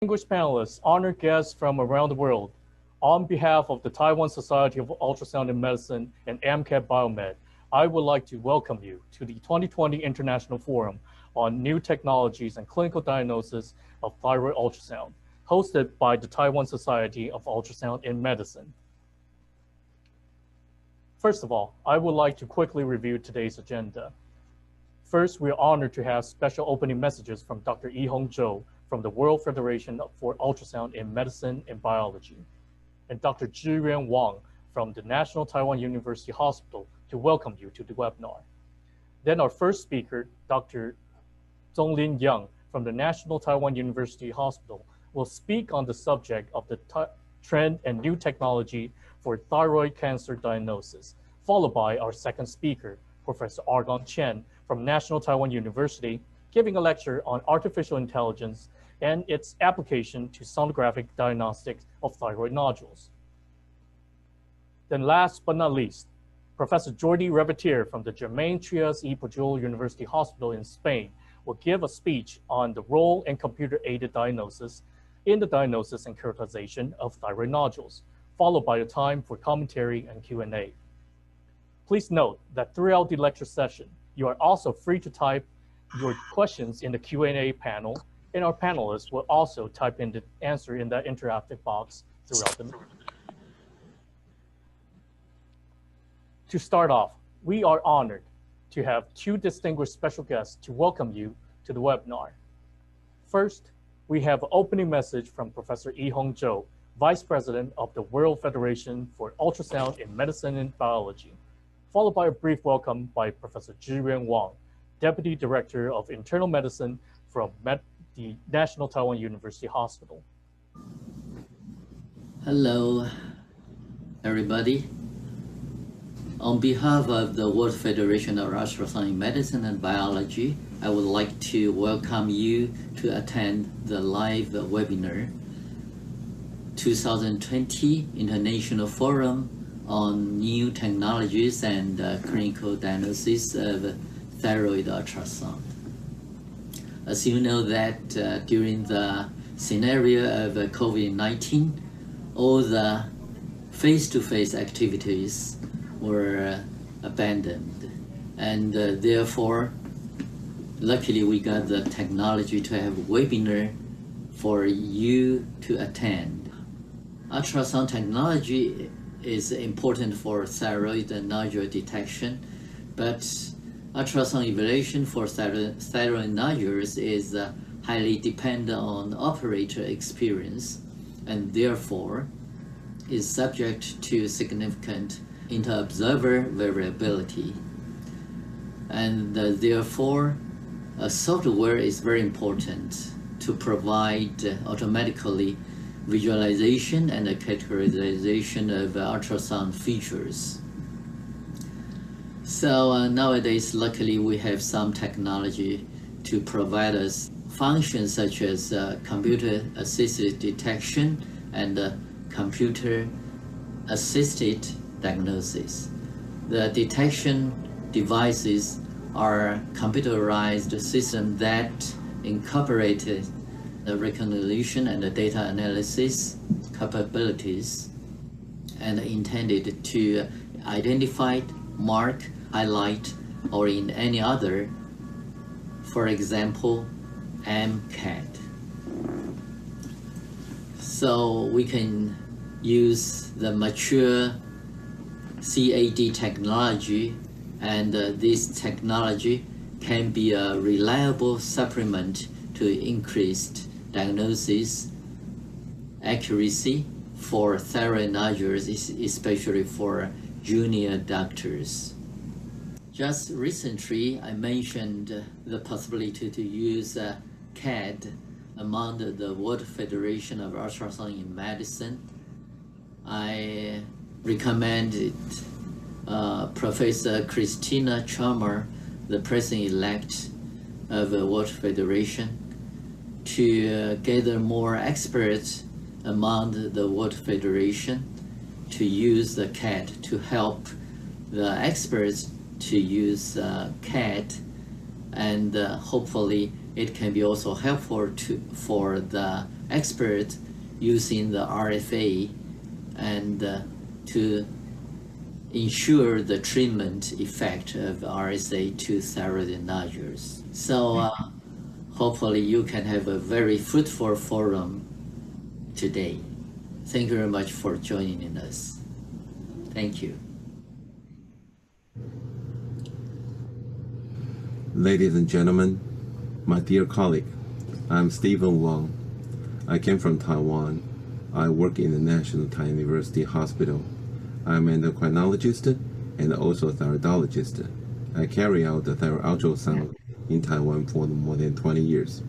Distinguished panelists, honored guests from around the world, on behalf of the Taiwan Society of Ultrasound in Medicine and amcad-ut, I would like to welcome you to the 2020 International Forum on New Technologies and Clinical Diagnosis of Thyroid Ultrasound, hosted by the Taiwan Society of Ultrasound in Medicine. First of all, I would like to quickly review today's agenda. First, we are honored to have special opening messages from Dr. Yi-Hong Zhou from the World Federation for Ultrasound in Medicine and Biology, and Dr. Zhiyuan Wang from the National Taiwan University Hospital to welcome you to the webinar. Then our first speaker, Dr. Zonglin Yang from the National Taiwan University Hospital will speak on the subject of the trend and new technology for thyroid cancer diagnosis, followed by our second speaker, Professor Argon Chen from National Taiwan University, giving a lecture on artificial intelligence and its application to sonographic diagnostics of thyroid nodules. Then last but not least, Professor Jordi Reverter from the Germain Trias y Pujol University Hospital in Spain will give a speech on the role in computer-aided diagnosis in the diagnosis and characterization of thyroid nodules, followed by a time for commentary and Q&A. Please note that throughout the lecture session, you are also free to type your questions in the Q&A panel, and our panelists will also type in the answer in that interactive box throughout the meeting. To start off, we are honored to have two distinguished special guests to welcome you to the webinar. First, we have an opening message from Professor Yi-Hong Zhou, Vice President of the World Federation for Ultrasound in Medicine and Biology, followed by a brief welcome by Professor Zhiyuan Wang, Deputy Director of Internal Medicine from the National Taiwan University Hospital. Hello, everybody. On behalf of the World Federation of Ultrasound in Medicine and Biology, I would like to welcome you to attend the live webinar 2020 International Forum on New Technologies and Clinical Diagnosis of Thyroid Ultrasound. As you know that during the scenario of COVID-19, all the face-to-face activities were abandoned, and therefore luckily we got the technology to have a webinar for you to attend. Ultrasound technology is important for thyroid nodule detection, but ultrasound evaluation for thyroid nodules is highly dependent on operator experience, and therefore is subject to significant inter-observer variability. And therefore, software is very important to provide automatically visualization and categorization of ultrasound features. So nowadays, luckily, we have some technology to provide us functions such as computer-assisted detection and computer-assisted diagnosis. The detection devices are computerized systems that incorporated the recognition and the data analysis capabilities and intended to identify, mark, highlight, or in any other, for example, amcad. So we can use the mature CAD technology, and this technology can be a reliable supplement to increased diagnosis accuracy for thyroid nodules, especially for junior doctors. Just recently, I mentioned the possibility to use CAD among the World Federation of Ultrasound in Medicine. I recommended Professor Christina Chalmers, the president-elect of the World Federation, to gather more experts among the World Federation to use the CAD to help the experts to use CAD, and hopefully it can be also helpful for the expert using the RFA and to ensure the treatment effect of RSA to thyroid nodules. So hopefully you can have a very fruitful forum today. Thank you very much for joining us. Thank you. Ladies and gentlemen, my dear colleague, I'm Stephen Wang. I came from Taiwan. I work in the National Taiwan University Hospital. I'm an endocrinologist and also a thyroidologist. I carry out the thyroid ultrasound in Taiwan for more than 20 years.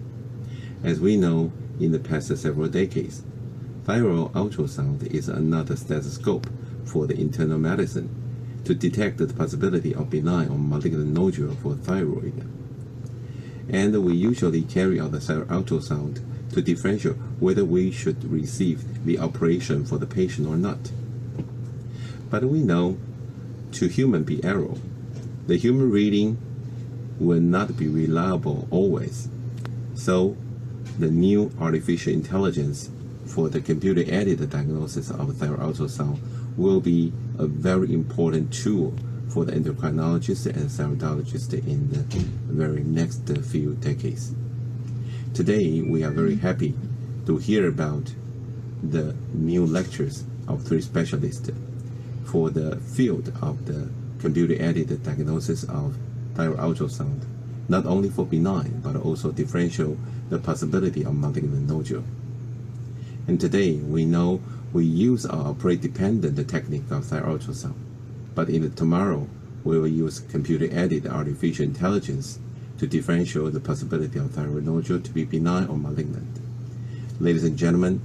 As we know, in the past several decades, thyroid ultrasound is another stethoscope for the internal medicine to detect the possibility of benign or malignant nodule for thyroid. And we usually carry out the thyroid ultrasound to differentiate whether we should receive the operation for the patient or not. But we know to human be error. The human reading will not be reliable always. So the new artificial intelligence for the computer-aided diagnosis of thyroid ultrasound will be a very important tool for the endocrinologist and thyroidologist in the very next few decades. Today, we are very happy to hear about the new lectures of three specialists for the field of the computer-aided diagnosis of thyroid ultrasound, not only for benign, but also differential the possibility of malignant nodule. And today, we know we use our operate-dependent technique of thyroid ultrasound, but in tomorrow, we will use computer-aided artificial intelligence to differentiate the possibility of thyroid nodule to be benign or malignant. Ladies and gentlemen,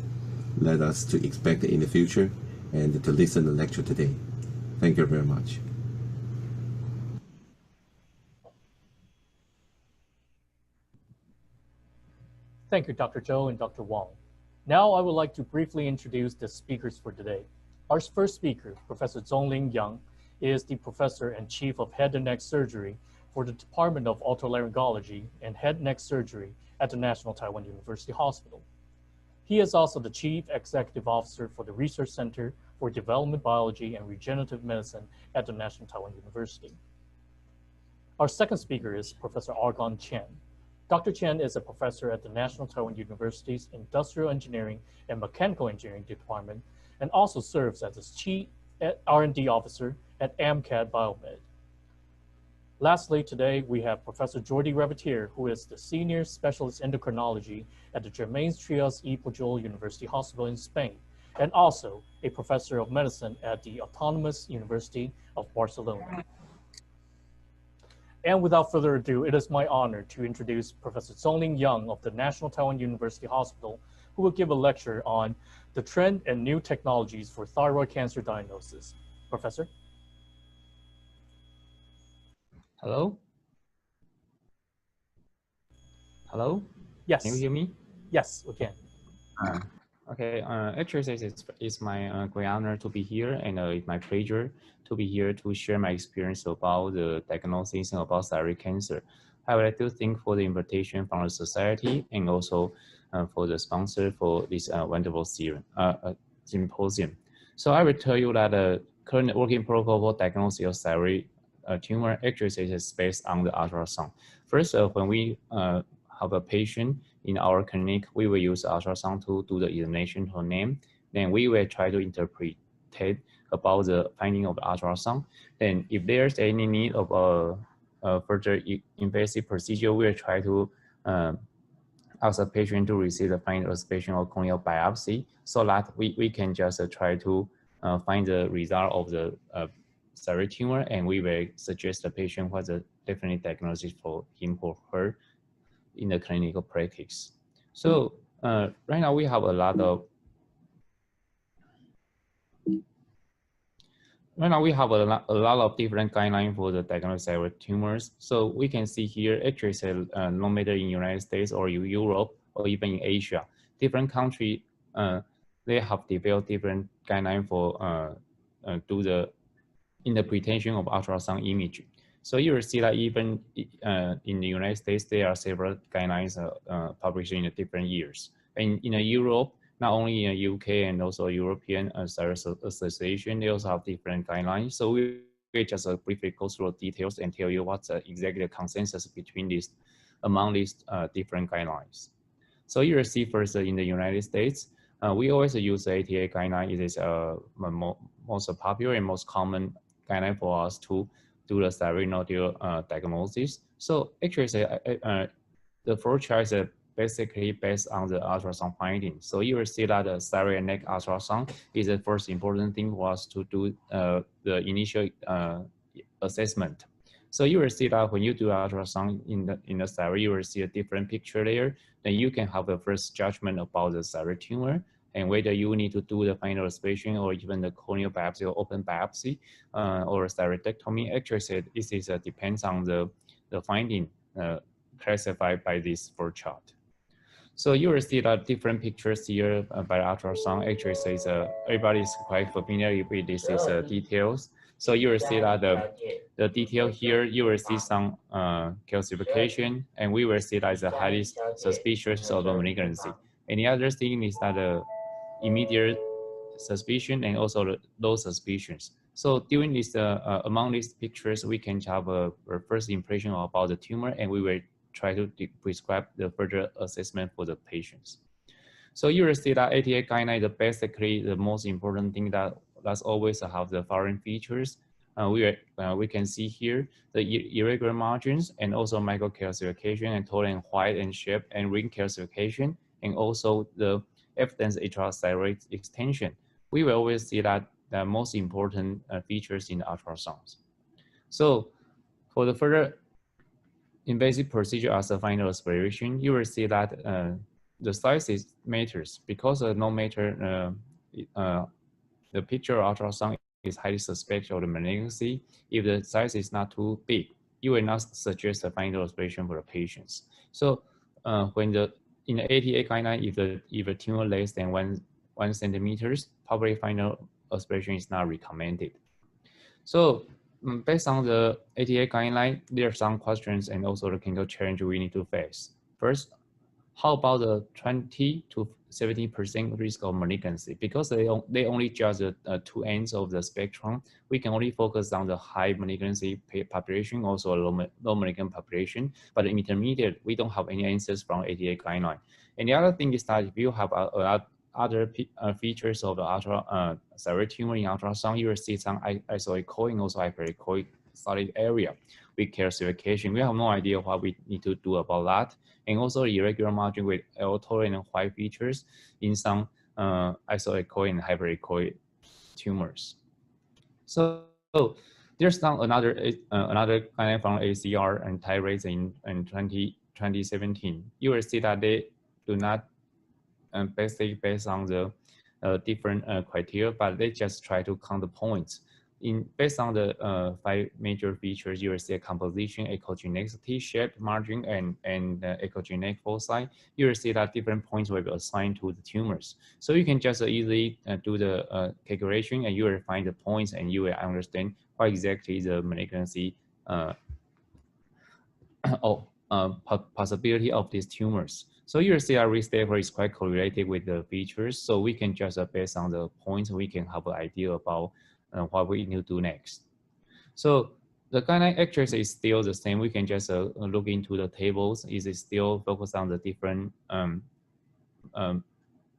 let us to expect in the future and to listen to the lecture today. Thank you very much. Thank you, Dr. Zhou and Dr. Wang. Now I would like to briefly introduce the speakers for today. Our first speaker, Professor Zhongling Yang, is the professor and chief of head and neck surgery for the Department of Otolaryngology and Head and Neck Surgery at the National Taiwan University Hospital. He is also the chief executive officer for the Research Center for Development Biology and Regenerative Medicine at the National Taiwan University. Our second speaker is Professor Argon Chen. Dr. Chen is a professor at the National Taiwan University's Industrial Engineering and Mechanical Engineering Department and also serves as its chief R&D officer at AMCAD Biomed. Lastly, today we have Professor Jordi Revetier, who is the Senior Specialist Endocrinology at the Germain Trias y Pujol University Hospital in Spain, and also a Professor of Medicine at the Autonomous University of Barcelona. And without further ado, it is my honor to introduce Professor Zhongling Yang of the National Taiwan University Hospital, who will give a lecture on the trend and new technologies for thyroid cancer diagnosis. Professor? Hello? Hello? Yes. Can you hear me? Yes, we can. Okay, actually it's my great honor to be here, and it's my pleasure to be here to share my experience about the diagnosis and about thyroid cancer. I would like to thank for the invitation from the society and also for the sponsor for this wonderful symposium. So I will tell you that the current working protocol for diagnosis of thyroid tumor actually is based on the ultrasound. First, when we have a patient in our clinic, we will use ultrasound to do the examination for name. Then we will try to interpret about the finding of the ultrasound. Then if there's any need of a further invasive procedure, we will try to ask the patient to receive the finding of patient or corneal biopsy so that we can just try to find the result of the thyroid tumor, and we will suggest the patient what's a definite diagnosis for him or her in the clinical practice. So right now we have a lot of different guidelines for the diagnosis of thyroid tumors. So we can see here actually no matter in United States or Europe or even in Asia, different countries they have developed different guidelines for do the interpretation of ultrasound image. So you will see that even in the United States, there are several guidelines published in the different years. And in Europe, not only in the UK and also European Thyroid Association, they also have different guidelines. So we just briefly go through the details and tell you what's exactly the consensus between these, among these different guidelines. So you will see first in the United States, we always use the ATA guideline. It is most popular and most common guideline for us to do the thyroid nodule diagnosis. So actually, the flow chart is basically based on the ultrasound findings. So you will see that the thyroid neck ultrasound is the first important thing for us to do the initial assessment. So you will see that when you do ultrasound in the thyroid, you will see a different picture there. Then you can have the first judgment about the thyroid tumor and whether you need to do the final aspiration or even the corneal biopsy or open biopsy or thyroidectomy. Actually, this is depends on the finding classified by this flow chart. So you will see that different pictures here by ultrasound. Actually, says everybody is quite familiar with these details. So you will see that the detail here, you will see some calcification, and we will see that it's a highly suspicious of a malignancy. And the other thing is that the immediate suspicion and also the low suspicions. So during this, among these pictures, we can have a first impression about the tumor, and we will try to prescribe the further assessment for the patients. So you will see that ATA guideline is basically the most important thing that's always have the following features. We can see here the irregular margins and also microcalcification and tall and white and shape and ring calcification, and also the evidence intrathyroid extension. We will always see that the most important features in the ultrasounds. So for the further invasive procedure as a final aspiration, you will see that the size matters because no matter the picture ultrasound is highly suspect of the malignancy. If the size is not too big, you will not suggest a final aspiration for the patients. So when in the ATA guideline, if a tumor less than 1 centimeters, probably final aspiration is not recommended. So based on the ATA guideline, there are some questions and also the clinical challenge we need to face. First, how about the 20 to 70% risk of malignancy? Because they only judge the two ends of the spectrum, we can only focus on the high malignancy population, also a low malignant population. But the intermediate, we don't have any answers from ATA guideline. And the other thing is that if you have other features of the thyroid tumor in ultrasound, you will see some isoechoic and also hyperechoic solid area with calcification. We have no idea what we need to do about that. And also irregular margin with tall and white features in some isoechoic and hyperechoic tumors. So there's another guideline from ACR and Thyroid in 2017. You will see that they do not basically based on the different criteria, but they just try to count the points. Based on the 5 major features, you will see a composition, echogenicity, shape, margin, and echogenic foci. You will see that different points will be assigned to the tumors. So you can just easily do the calculation, and you will find the points, and you will understand what exactly the malignancy possibility of these tumors. So you will see our risk level is quite correlated with the features. So we can just based on the points, we can have an idea about what we need to do next. So the guideline actually is still the same. We can just look into the tables. Is it still focused on the different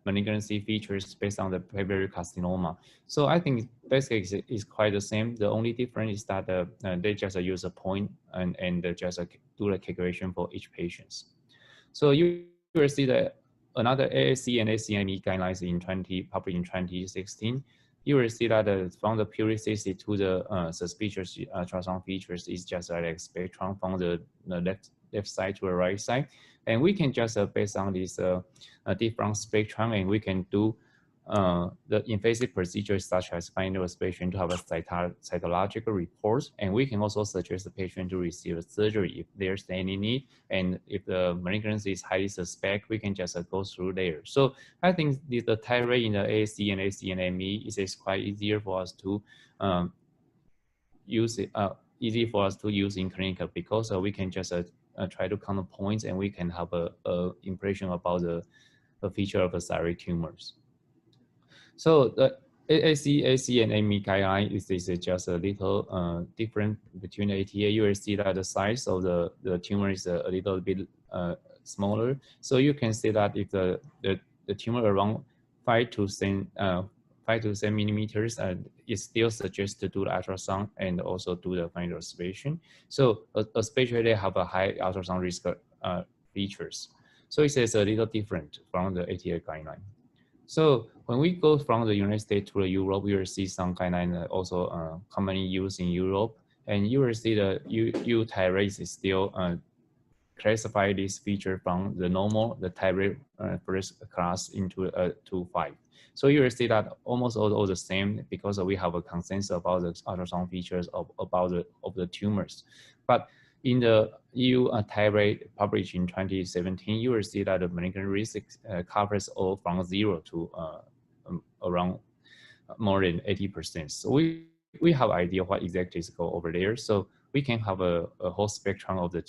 malignancy features based on the papillary carcinoma? So I think basically is quite the same. The only difference is that they just use a point and just do the calculation for each patient. So you will see that another AAC and ACME guidelines published in 2016. You will see that from the periodicity to the suspicious ultrasound features is just like a spectrum from the left side to the right side. And we can just based on this different spectrum, and we can do the invasive procedures such as final aspiration to have a cytological report. And we can also suggest the patient to receive surgery if there's any need. And if the malignancy is highly suspect, we can just go through there. So I think the thyroid in the AAC and ACNME is quite easier for us to use it, easy for us to use in clinical because we can just try to count the points and we can have a impression about the feature of the thyroid tumors. So the AAC and AMI guideline is just a little different between the ATA. You will see that the size of the tumor is a little bit smaller. So you can see that if the tumor around 5 to 10 millimeters is still suggests to do the ultrasound and also do the final observation. So especially they have a high ultrasound risk features. So it is a little different from the ATA guideline. So when we go from the United States to Europe, we will see some guidelines also commonly used in Europe, and you will see the euthyroid is still classify this feature from the normal, the thyroid first class into to 5. So you will see that almost all the same because we have a consensus about the ultrasound features of the tumors. But in the EU thyroid published in 2017, you will see that the malignant risk covers all from 0 to around more than 80%. So we have idea what exactly is go over there. So we can have a whole spectrum of the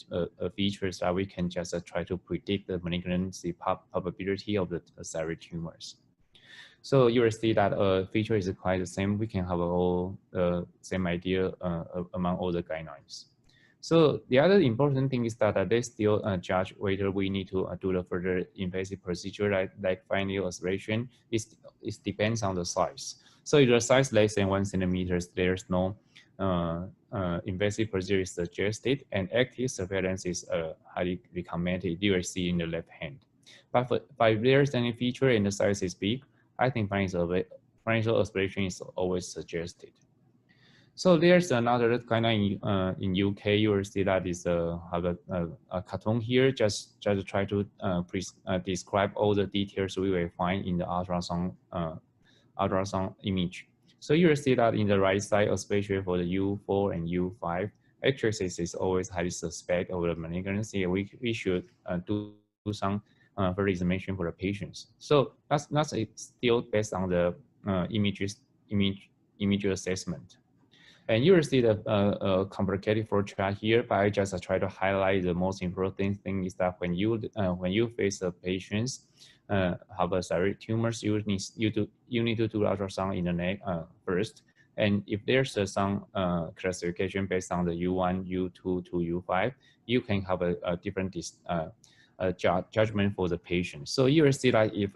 features that we can just try to predict the malignancy probability of the thyroid tumors. So you will see that feature is quite the same. We can have all same idea among all the guidelines. So the other important thing is that they still judge whether we need to do the further invasive procedure like final aspiration. It depends on the size. So if the size less than 1 centimeter, there's no invasive procedure is suggested, and active surveillance is highly recommended. You will see in the left hand. But if there's any feature and the size is big, I think final aspiration is always suggested. So there's another guideline in UK. You will see that is have a cartoon here. Just try to describe all the details we will find in the ultrasound image. So you will see that in the right side, especially for the U4 and U5, X-axis is always highly suspect of the malignancy. We should do some further examination for the patients. So that's still based on the image assessment. And you will see the complicated flow chart here, but I just try to highlight the most important thing is that when you face the patients have a thyroid tumors, you need to do ultrasound in the neck first. And if there's some classification based on the U1, U2 to U5, you can have a different judgment for the patient. So you will see that if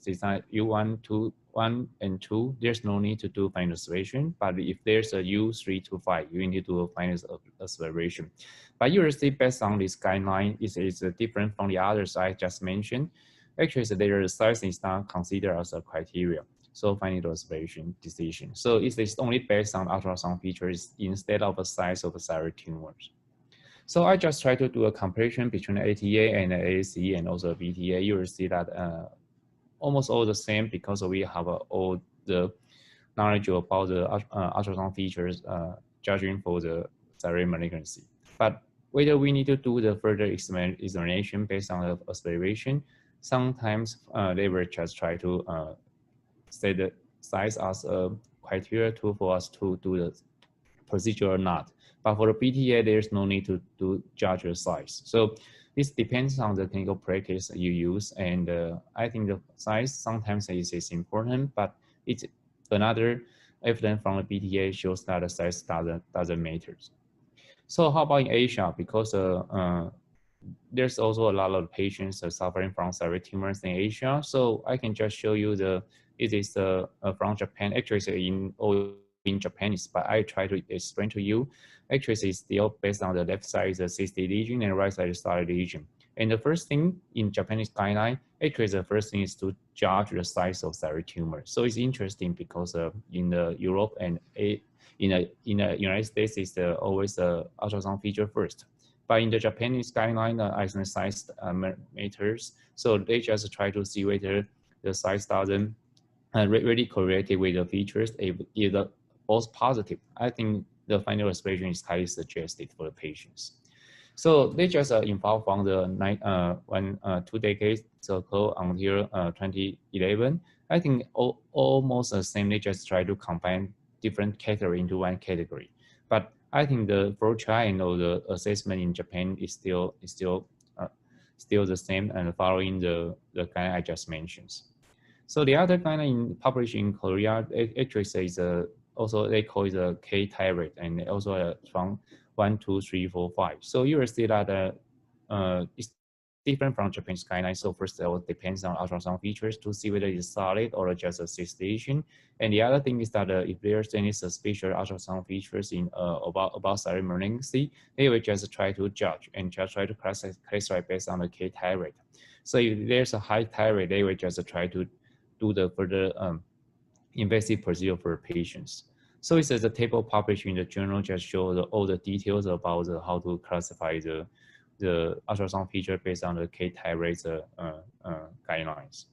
it's not U1 to 1 and 2, there's no need to do final aspiration. But if there's a U3 to 5, you need to do a final aspiration. But you will see based on this guideline, it's different from the others I just mentioned. Actually, the size is not considered as a criteria. So final aspiration decision. So it is only based on ultrasound features instead of the size of the thyroid tumors. So I just try to do a comparison between the ATA and the AAC and also BTA. You will see that almost all the same because we have all the knowledge about the ultrasound features judging for the thyroid malignancy. But whether we need to do the further examination based on the aspiration, sometimes they will just try to set the size as a criteria for us to do the procedure or not. But for the BTA, there's no need to judge the size. So this depends on the clinical practice you use. And I think the size sometimes is important, but it's another evidence from the BTA shows that the size doesn't matter. So how about in Asia? Because there's also a lot of patients suffering from thyroid tumors in Asia. So I can just show you it is from Japan. Actually, it's in Japanese, but I try to explain to you. Actually, it's still based on the left side is the cystic lesion and right side is solid lesion. And the first thing in Japanese guideline, actually the first thing is to judge the size of thyroid tumor. So it's interesting because in Europe and in the United States, it's always the ultrasound feature first. But in the Japanese guideline, the size matters. So they just try to see whether the size doesn't really correlated with the features. If the false positive, I think the final aspiration is highly suggested for the patients. So they just evolved from the 2 decades ago until 2011. I think almost the same. They just try to combine different category into one category. But I think the flowchart and all the assessment in Japan is still the same and following the guideline I just mentioned. So the other guideline published in Korea actually is also they call it a K thyroid and also from 1, 2, 3, 4, 5. So you will see that it's different from Japan's guidelines. So first of all, it depends on ultrasound features to see whether it's solid or just a cyst. And the other thing is that if there's any suspicious ultrasound features in about thyroid malignancy, they will just try to judge and just try to classify based on the K thyroid. So if there's a high thyroid, they will just try to do the further invasive procedure for patients. So it's a table published in the journal just show all the details about how to classify the ultrasound feature based on the K thyroid guidelines.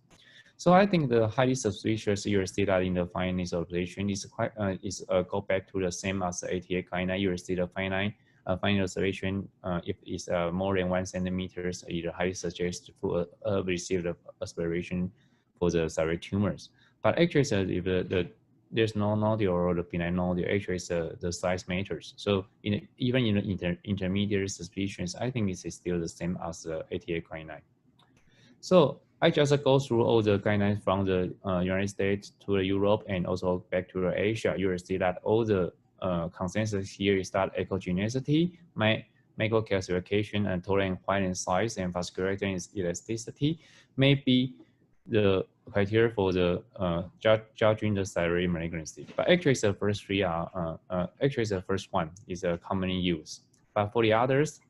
So I think the highly suspicious USD that in the findings observation is quite go back to the same as the ATA guideline. USD the finding observation if it's more than 1 centimeters, it highly suggests to receive the aspiration for the thyroid tumors. But actually, if there's no nodule or the benign nodule, actually the size matters. So even in the intermediate suspicions, I think it's still the same as the ATA guideline. So I just go through all the guidelines from the United States to Europe and also back to Asia. You will see that all the consensus here is that echogenicity, microcalcification, and total white size, and vascularity and elasticity may be the criteria for the judging the thyroid malignancy. But actually, the first three are actually the first one is commonly used. But for the others,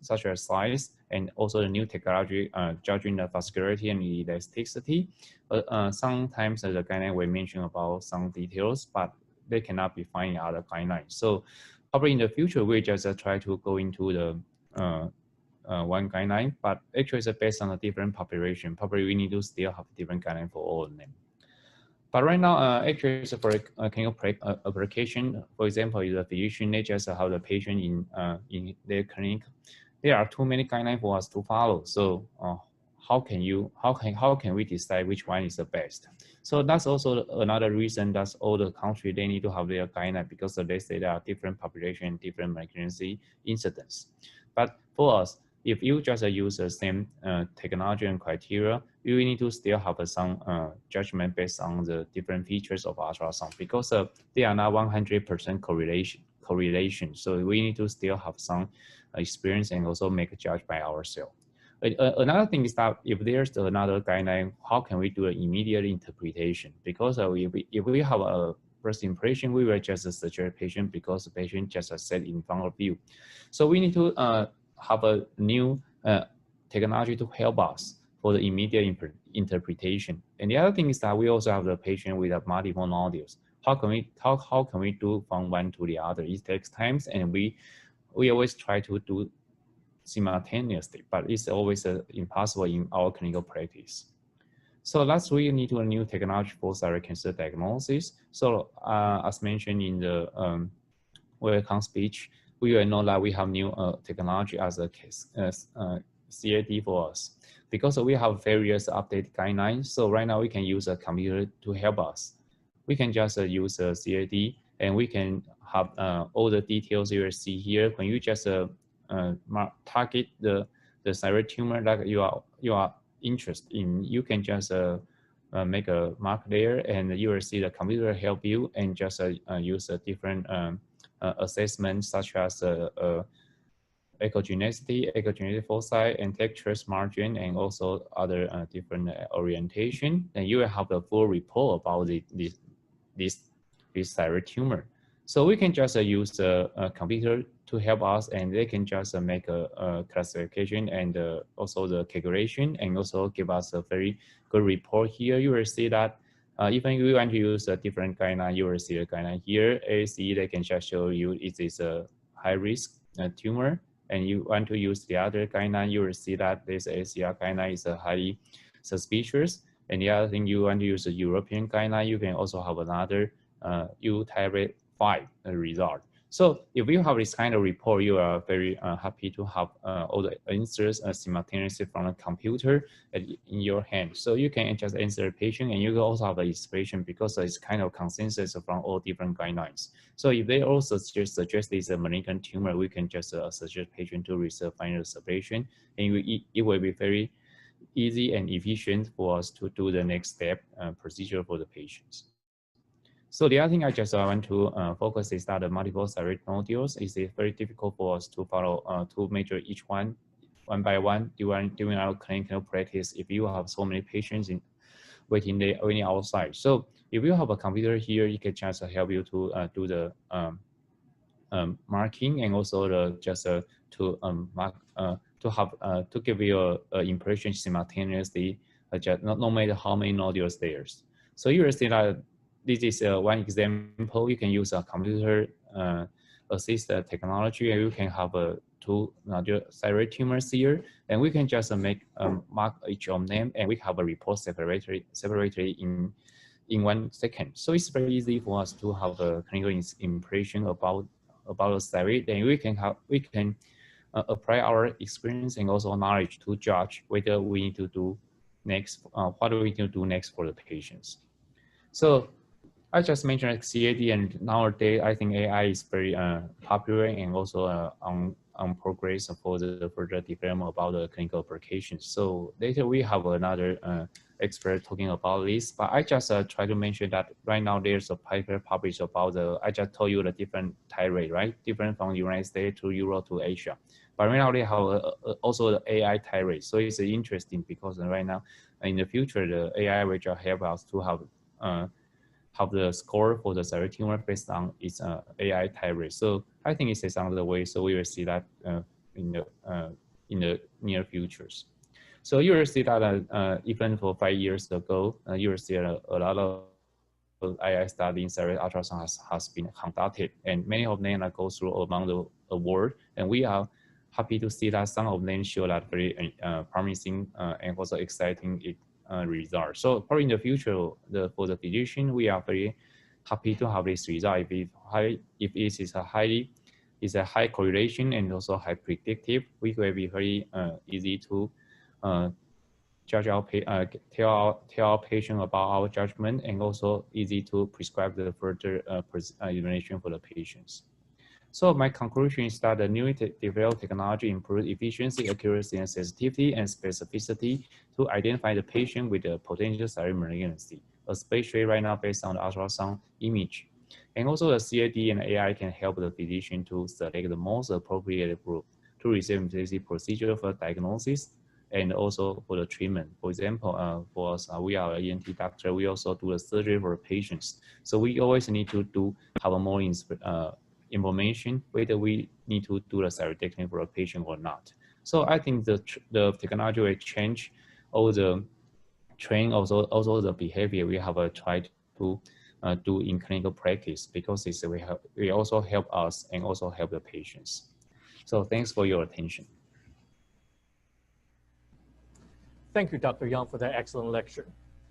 such as size and also the new technology judging the vascularity and elasticity, sometimes the guideline will mention about some details, but they cannot be found in other guidelines. So probably in the future, we just try to go into the one guideline, but actually it's based on a different population. Probably we need to still have a different guideline for all of them. But right now, actually it's for a clinical application. For example, if the physician, they just have the patient in their clinic. There are too many guidelines for us to follow. So how can we decide which one is the best? So that's also another reason that all the countries, they need to have their guideline, because they say there are different population, different malignancy incidents. But for us, if you just use the same technology and criteria, you need to still have some judgment based on the different features of ultrasound, because they are not 100% correlation. So we need to still have some experience and also make a judge by ourselves. Another thing is that if there's another guideline, how can we do an immediate interpretation? Because if we have a first impression, we will just suggest patient because the patient just said in front of you. So we need to have a new technology to help us for the immediate interpretation. And the other thing is that we also have the patient with multiple nodules. How can we do from one to the other? It takes time, and we always try to do simultaneously, but it's always impossible in our clinical practice. So that's why we need a new technology for thyroid cancer diagnosis. So as mentioned in the welcome speech, we will know that we have new technology as a CAD for us, because we have various updated guidelines. So right now we can use a computer to help us. We can just use a CAD, and we can have all the details you will see here. When you just target the thyroid tumor that you are interested in, you can just make a mark there, and you will see the computer help you and just use a different assessments such as echogenicity foci, and textures margin, and also other different orientation. And you will have the full report about this thyroid tumor. So we can just use a computer to help us, and they can just make a classification and also the calculation, and also give us a very good report here. You will see that even if you want to use a different guideline, you will see the guideline here. AAC, they can just show you it is a high risk tumor, and you want to use the other guideline, you will see that this ACR guideline is highly suspicious. And the other thing, you want to use a European guideline, you can also have another U-thyroid 5 result. So if you have this kind of report, you are very happy to have all the answers simultaneously from the computer in your hand. So you can just answer the patient, and you can also have the expression because it's kind of consensus from all different guidelines. So if they also suggest this a malignant tumor, we can just suggest patient to receive final separation, and it will be very easy and efficient for us to do the next step procedure for the patients. So the other thing I just want to focus is that the multiple thyroid nodules is very difficult for us to follow, to measure each one by one during our clinical practice if you have so many patients waiting outside. So if you have a computer here, it can just help you to do the marking and also to give you an impression simultaneously, no matter how many nodules there is. So you will see that this is one example. You can use a computer assisted technology, and you can have two nodule thyroid tumors here, and we can just mark each of them, and we have a report separated in 1 second. So it's very easy for us to have a clinical impression about the thyroid, and we can apply our experience and also knowledge to judge whether we need to do next, what do we need to do next for the patients. So I just mentioned CAD, and nowadays I think AI is very popular and also on progress for the further development about the clinical applications. So later we have another expert talking about this, but I just try to mention that right now there's a paper published about I just told you the different thyroid, right? Different from the United States to Europe to Asia. But right now they have also the AI thyroid. So it's interesting because right now in the future, the AI will help us to have the score for the thyroid tumor based on its AI thyroid. So I think it's on the way. So we will see that in the near futures. So you will see that even for 5 years ago, you will see a lot of AI study in thyroid ultrasound has been conducted, and many of them go through among the world. And we are happy to see that some of them show that very promising and also exciting result. So probably in the future, for the physician, we are very happy to have this result. If it is a high correlation and also high predictive, we will be very easy to judge tell our patient about our judgment, and also easy to prescribe the further evaluation for the patients. So my conclusion is that the newly developed technology improves efficiency, accuracy, and sensitivity and specificity to identify the patient with a potential thyroid malignancy, especially right now based on the ultrasound image. And also the CAD and AI can help the physician to select the most appropriate group to receive this procedure for diagnosis and also for the treatment. For example, for us, we are an ENT doctor, we also do the surgery for patients. So we always need to have a more information whether we need to do the thyroidectomy for a patient or not. So I think the technology will change all the training, also the behavior we have tried to do in clinical practice, because we also help us and also help the patients. So thanks for your attention. Thank you, Dr. Yang, for that excellent lecture.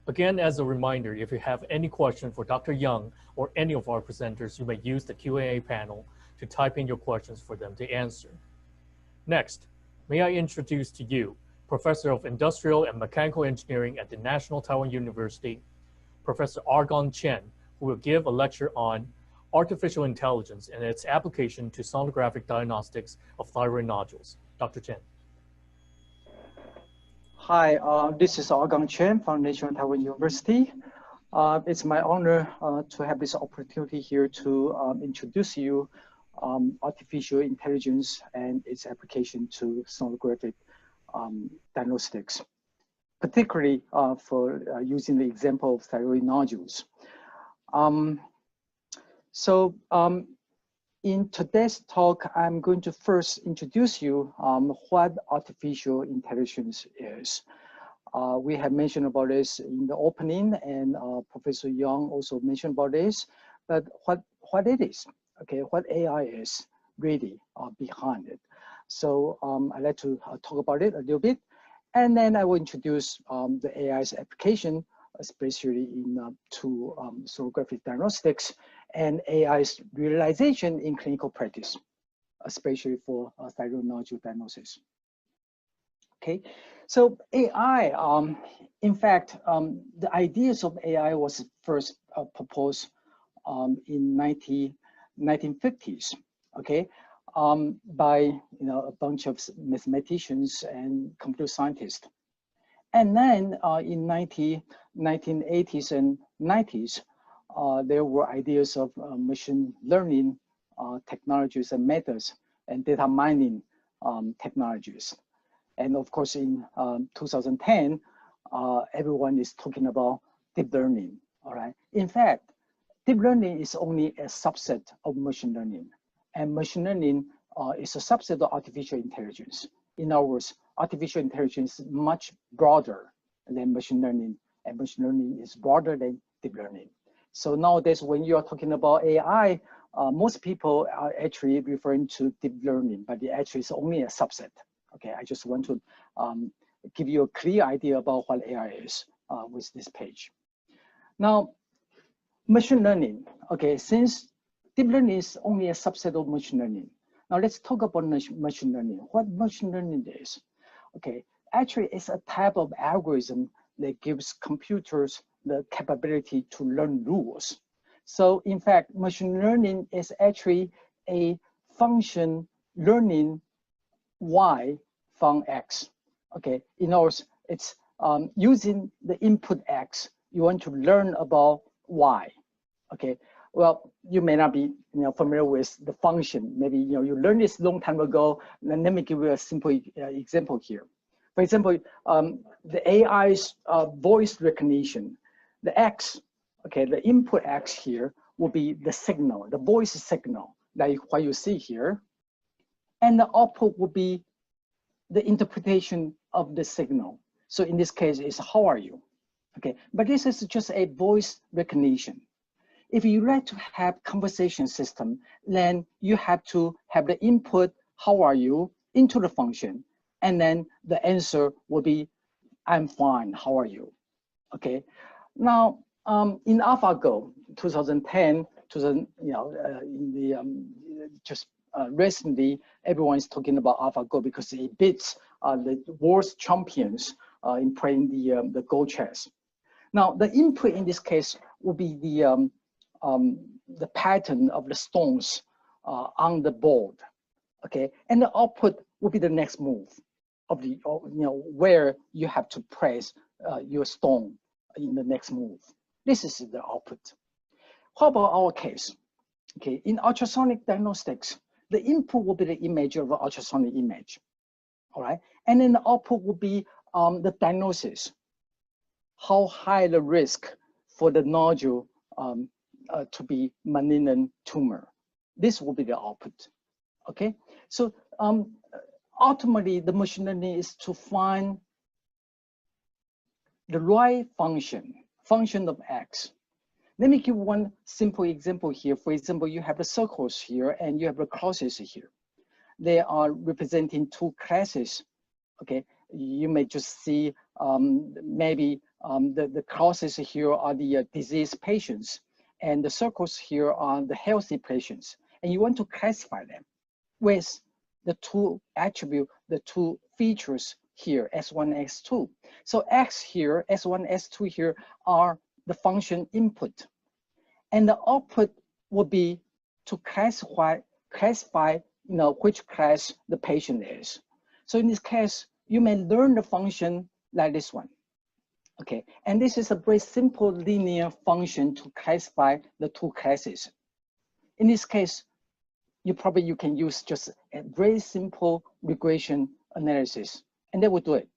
Again, as a reminder, if you have any question for Dr. Yang or any of our presenters, you may use the Q&A panel to type in your questions for them to answer. Next, may I introduce to you Professor of Industrial and Mechanical Engineering at the National Taiwan University, Professor Argon Chen, who will give a lecture on artificial intelligence and its application to sonographic diagnostics of thyroid nodules. Dr. Chen. Hi, this is Argon Chen from National Taiwan University. It's my honor to have this opportunity here to introduce you artificial intelligence and its application to sonographic diagnostics, particularly for using the example of thyroid nodules. In today's talk, I'm going to first introduce you what artificial intelligence is. We have mentioned about this in the opening, and Professor Yang also mentioned about this, but what it is, okay, what AI is really behind it. So I'd like to talk about it a little bit, and then I will introduce the AI's application especially in sonographic diagnostics and AI's realization in clinical practice, especially for thyroid nodule diagnosis. Okay, so AI, in fact, the ideas of AI was first proposed in 1950s, okay, by a bunch of mathematicians and computer scientists. And then in 1980s and 90s, there were ideas of machine learning technologies and methods and data mining technologies. And of course, in 2010, everyone is talking about deep learning, all right? In fact, deep learning is only a subset of machine learning. And machine learning is a subset of artificial intelligence. In other words, artificial intelligence is much broader than machine learning, and machine learning is broader than deep learning. So nowadays, when you are talking about AI, most people are actually referring to deep learning, but it actually is only a subset. Okay, I just want to give you a clear idea about what AI is with this page. Now, machine learning. Okay, since deep learning is only a subset of machine learning, now let's talk about machine learning. What machine learning is? Okay, actually it's a type of algorithm that gives computers the capability to learn rules. So in fact, machine learning is actually a function learning Y from X. Okay, in other words, it's using the input X, you want to learn about Y. Okay, well, you may not be familiar with the function. Maybe you learned this long time ago. And let me give you a simple example here. For example, the AI's voice recognition, the X, okay, the input X here will be the signal, the voice signal, like what you see here. And the output will be the interpretation of the signal. So in this case, it's how are you? Okay, but this is just a voice recognition. If you like to have conversation system, then you have to have the input, how are you, into the function. And then the answer will be, I'm fine, how are you? Okay, now in AlphaGo 2010, recently, everyone is talking about AlphaGo because it beats the world's champions in playing the Go chess. Now, the input in this case will be the pattern of the stones on the board, okay? And the output will be the next move of the, where you have to place your stone in the next move. This is the output. How about our case? Okay, in ultrasonic diagnostics, the input will be the image of an ultrasonic image, all right? And then the output will be the diagnosis. How high the risk for the nodule to be malignant tumor. This will be the output, okay? So ultimately, the machine learning is to find the right function of X. Let me give one simple example here. For example, you have the circles here and you have the crosses here. They are representing two classes, okay? You may just see maybe the crosses here are the diseased patients and the circles here are the healthy patients. And you want to classify them with the two attributes, the two features here, S1, S2. So X here, S1, S2 here are the function input. And the output will be to classify which class the patient is. So in this case, you may learn the function like this one. Okay, and this is a very simple linear function to classify the two classes. In this case, you can use just a very simple regression analysis, and that will do it.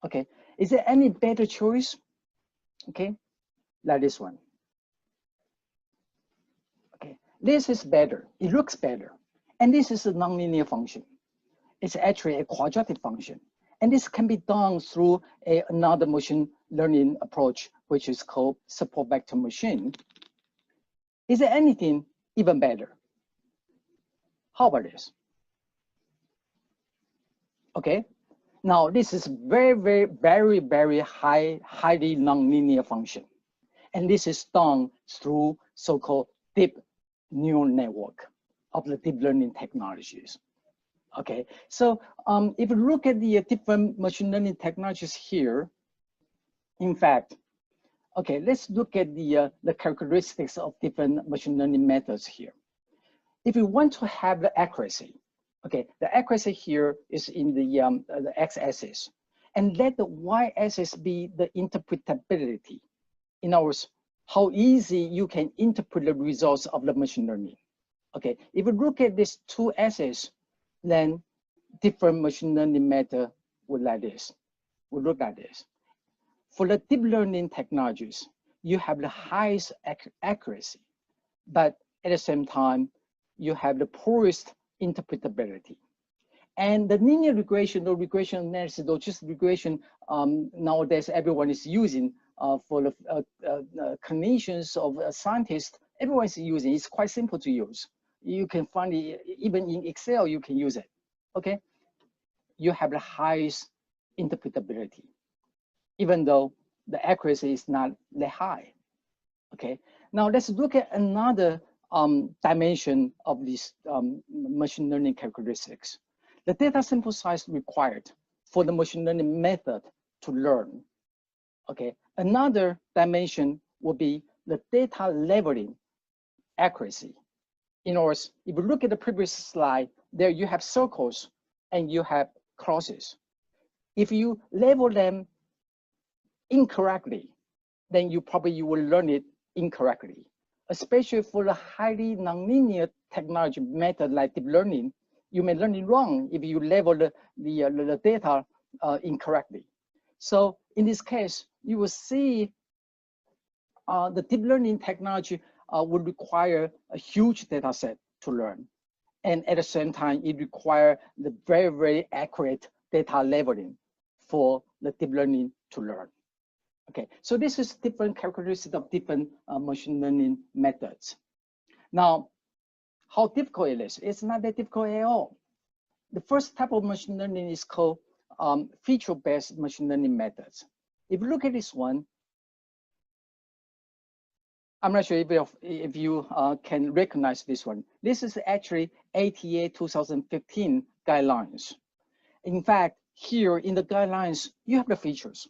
Okay, is there any better choice? Okay, like this one. Okay, this is better. It looks better, and this is a nonlinear function. It's actually a quadratic function. And this can be done through another machine learning approach, which is called support vector machine. Is there anything even better? How about this? Okay, Now, this is very highly nonlinear function. And this is done through so-called deep neural network of the deep learning technologies. Okay, so if you look at the different machine learning technologies here, in fact, okay, let's look at the characteristics of different machine learning methods here. If you want to have the accuracy, okay, the accuracy here is in the x-axis, and let the y-axis be the interpretability. In other words, how easy you can interpret the results of the machine learning. Okay, if you look at these two axes, then different machine learning method would look like this. For the deep learning technologies, you have the highest accuracy, but at the same time, you have the poorest interpretability. And the linear regression or regression analysis, or just regression, nowadays everyone is using for the clinicians of scientists, everyone is using. It's quite simple to use. You can find it, even in Excel, you can use it, okay? You have the highest interpretability, even though the accuracy is not that high, okay? Now let's look at another dimension of these machine learning characteristics. The data sample size required for the machine learning method to learn, okay? Another dimension would be the data leveling accuracy. In other words, if you look at the previous slide, there you have circles and you have crosses. If you label them incorrectly, then you will learn it incorrectly. Especially for the highly nonlinear technology method like deep learning, you may learn it wrong if you label the data incorrectly. So in this case, you will see the deep learning technology would require a huge data set to learn. And at the same time, it requires the very accurate data labeling for the deep learning to learn. Okay, so this is different characteristics of different machine learning methods. Now, how difficult it is? It's not that difficult at all. The first type of machine learning is called feature-based machine learning methods. If you look at this one, I'm not sure if you can recognize this one. This is actually ATA 2015 guidelines. In fact, here in the guidelines, you have the features.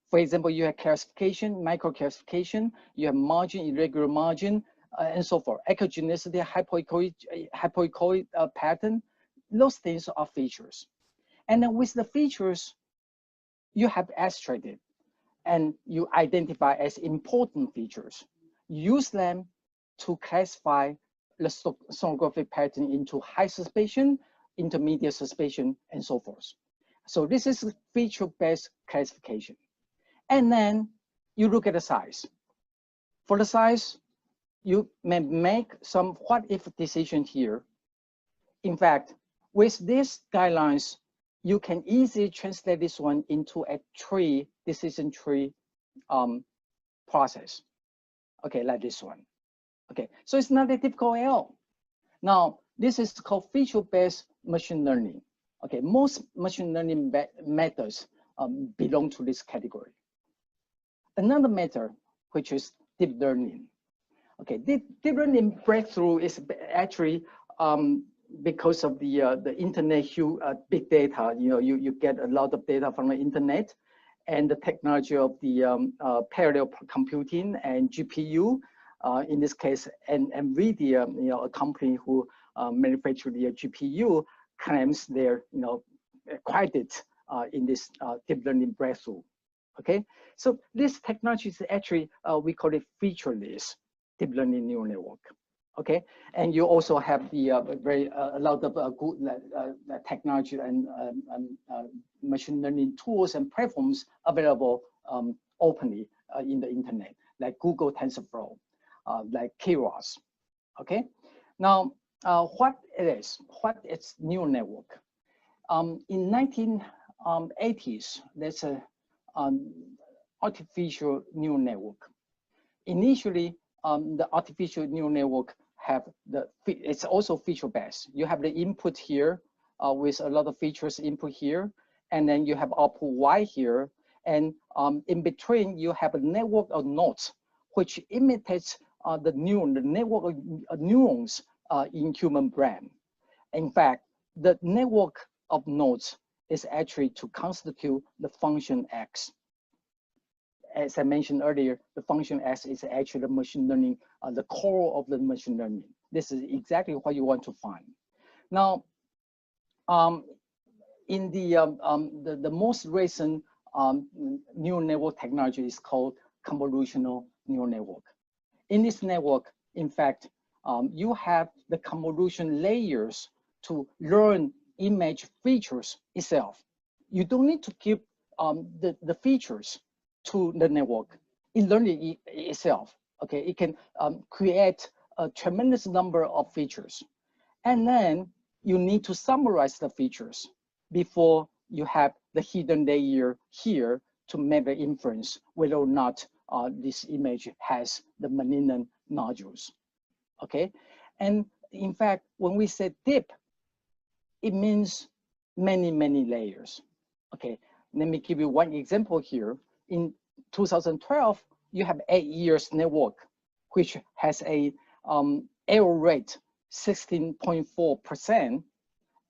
For example, you have calcification, microcalcification, you have margin, irregular margin, and so forth. Echogenicity, hypoechoic pattern, those things are features. And then with the features, you have abstracted and you identify as important features. Use them to classify the sonographic pattern into high suspicion, intermediate suspicion, and so forth. So this is feature-based classification. And then you look at the size. For the size, you may make some what-if decision here. In fact, with these guidelines, you can easily translate this one into a decision tree process. Okay, like this one. Okay, so it's not that difficult at all. Now, this is called feature-based machine learning. Okay, most machine learning methods belong to this category. Another method, which is deep learning. Okay, deep learning breakthrough is actually because of the internet huge big data. You get a lot of data from the internet, and the technology of the parallel computing and GPU. In this case, and NVIDIA, a company who manufactures the GPU, claims their credit in this deep learning breakthrough. Okay, so this technology is actually we call it featureless deep learning neural network. Okay, and you also have the a lot of good technology and machine learning tools and platforms available openly in the internet, like Google TensorFlow, like Keras. Okay, now what is neural network? In 1980s, there's a artificial neural network. Initially, the artificial neural network it's also feature-based. You have the input here with a lot of features input here, and then you have output Y here, and in between you have a network of nodes which imitates the network of neurons in human brain. In fact, the network of nodes is actually to constitute the function X. As I mentioned earlier, the function X is actually the machine learning, the core of the machine learning. This is exactly what you want to find. Now, in the most recent neural network technology is called convolutional neural network. In this network, in fact, you have the convolution layers to learn image features itself. You don't need to give the features to the network. It learns it itself. Okay, it can create a tremendous number of features, and then you need to summarize the features before you have the hidden layer here to make the inference whether or not this image has the malignant nodules. Okay, and in fact, when we say deep, it means many, many layers. Okay, let me give you one example here. In 2012, you have 8 years network, which has a error rate 16.4%.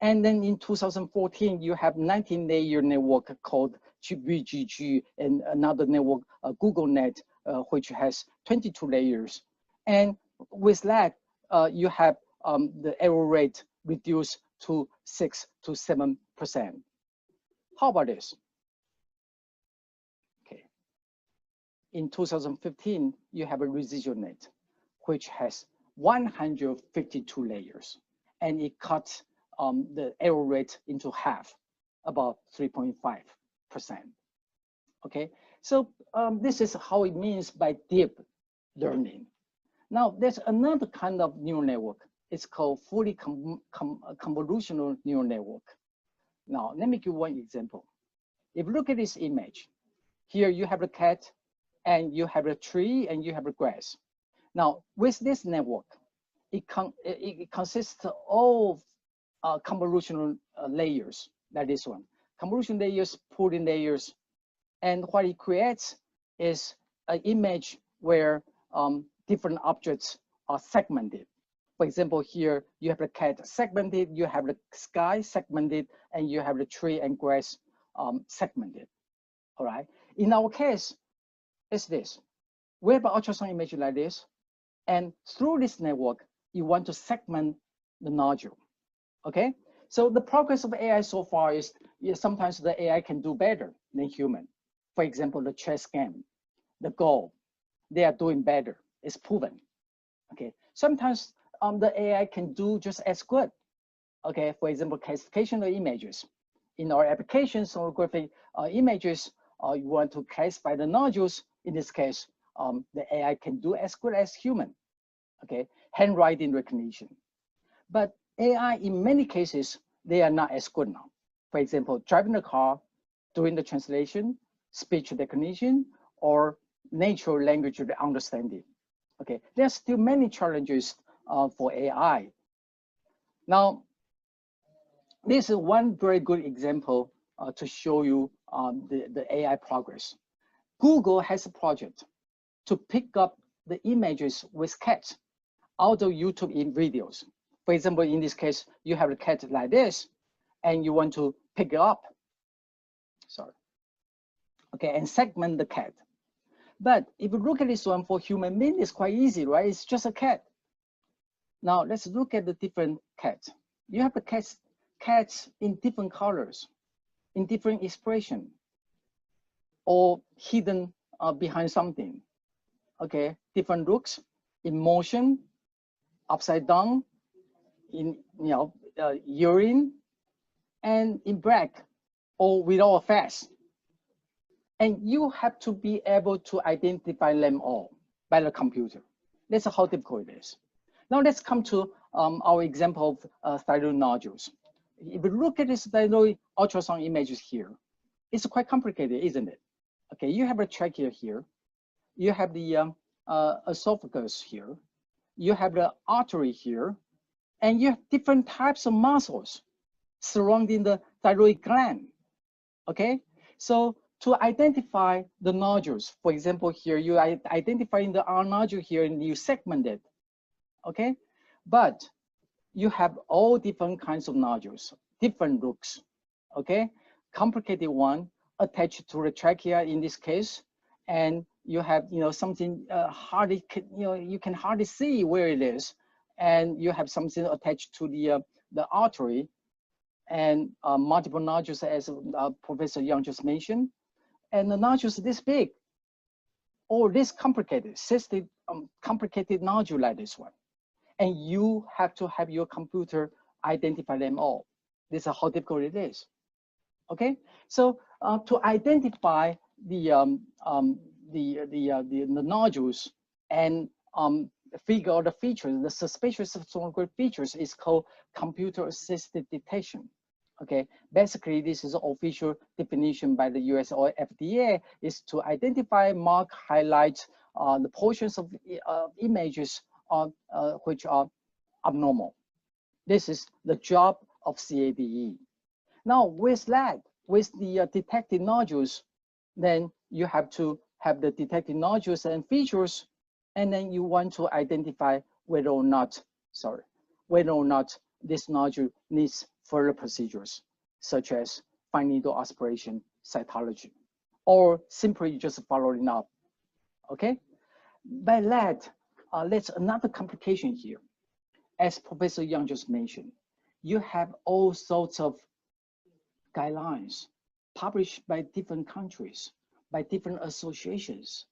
And then in 2014, you have 19-layer network called VGG, and another network, GoogleNet, which has 22 layers. And with that, you have the error rate reduced to 6 to 7%. How about this? Okay. In 2015, you have a residual net, which has 152 layers, and it cuts the error rate into half, about 3.5%. Okay, so this is how it means by deep learning. Now, there's another kind of neural network. It's called fully convolutional neural network. Now, let me give one example. If you look at this image, here you have a cat, and you have a tree, and you have a grass. Now, with this network, it consists of all convolutional layers, like this one. Convolution layers, pooling layers, and what it creates is an image where different objects are segmented. For example, here you have the cat segmented, you have the sky segmented, and you have the tree and grass segmented. All right. In our case, it's this. We have an ultrasound image like this, and through this network, you want to segment the nodule. Okay. So the progress of AI so far is sometimes the AI can do better than human. For example, the chess game, the Go, they are doing better. It's proven. Okay. Sometimes the AI can do just as good. Okay. For example, classification of images. In our application sonographic images, you want to classify the nodules. In this case, the AI can do as good as human. Okay. Handwriting recognition. But AI, in many cases, they are not as good now. For example, driving the car, doing the translation, speech recognition, or natural language understanding. Okay, there's still many challenges for AI. Now, this is one very good example to show you the AI progress. Google has a project to pick up the images with cats out of YouTube in videos. For example, in this case, you have a cat like this, and you want to pick it up. Sorry. Okay, and segment the cat. But if you look at this one for human being, it's quite easy, right? It's just a cat. Now let's look at the different cats. You have the cats in different colors, in different expression, or hidden behind something. Okay, different looks, in motion, upside down, in urine, and in black, or without a face. And you have to be able to identify them all by the computer. That's how difficult it is. Now let's come to our example of thyroid nodules. If you look at this thyroid ultrasound images here, it's quite complicated, isn't it? Okay, you have a trachea here, you have the esophagus here, you have the artery here, and you have different types of muscles surrounding the thyroid gland. okay? So to identify the nodules, for example, here you identifying the R nodule here and you segment it, okay? But you have all different kinds of nodules, different looks, okay? Complicated one attached to the trachea in this case, and you have, something hardly, you can hardly see where it is, and you have something attached to the artery, and multiple nodules, as Professor Young just mentioned, and the nodules this big, or this complicated, cystic, complicated nodule like this one, and you have to have your computer identify them all. This is how difficult it is. Okay, so to identify the nodules and figure out the features, the suspicious sonographic features is called computer-assisted detection. Okay, basically this is an official definition by the US or FDA, is to identify, mark, highlight the portions of images which are abnormal. This is the job of CADE. Now with that, with the detected nodules, then you have to have the detected nodules and features, and then you want to identify whether or not this nodule needs further procedures, such as fine needle aspiration, cytology, or simply just following up, okay? By that, that's another complication here. As Professor Young just mentioned, you have all sorts of guidelines published by different countries, by different associations.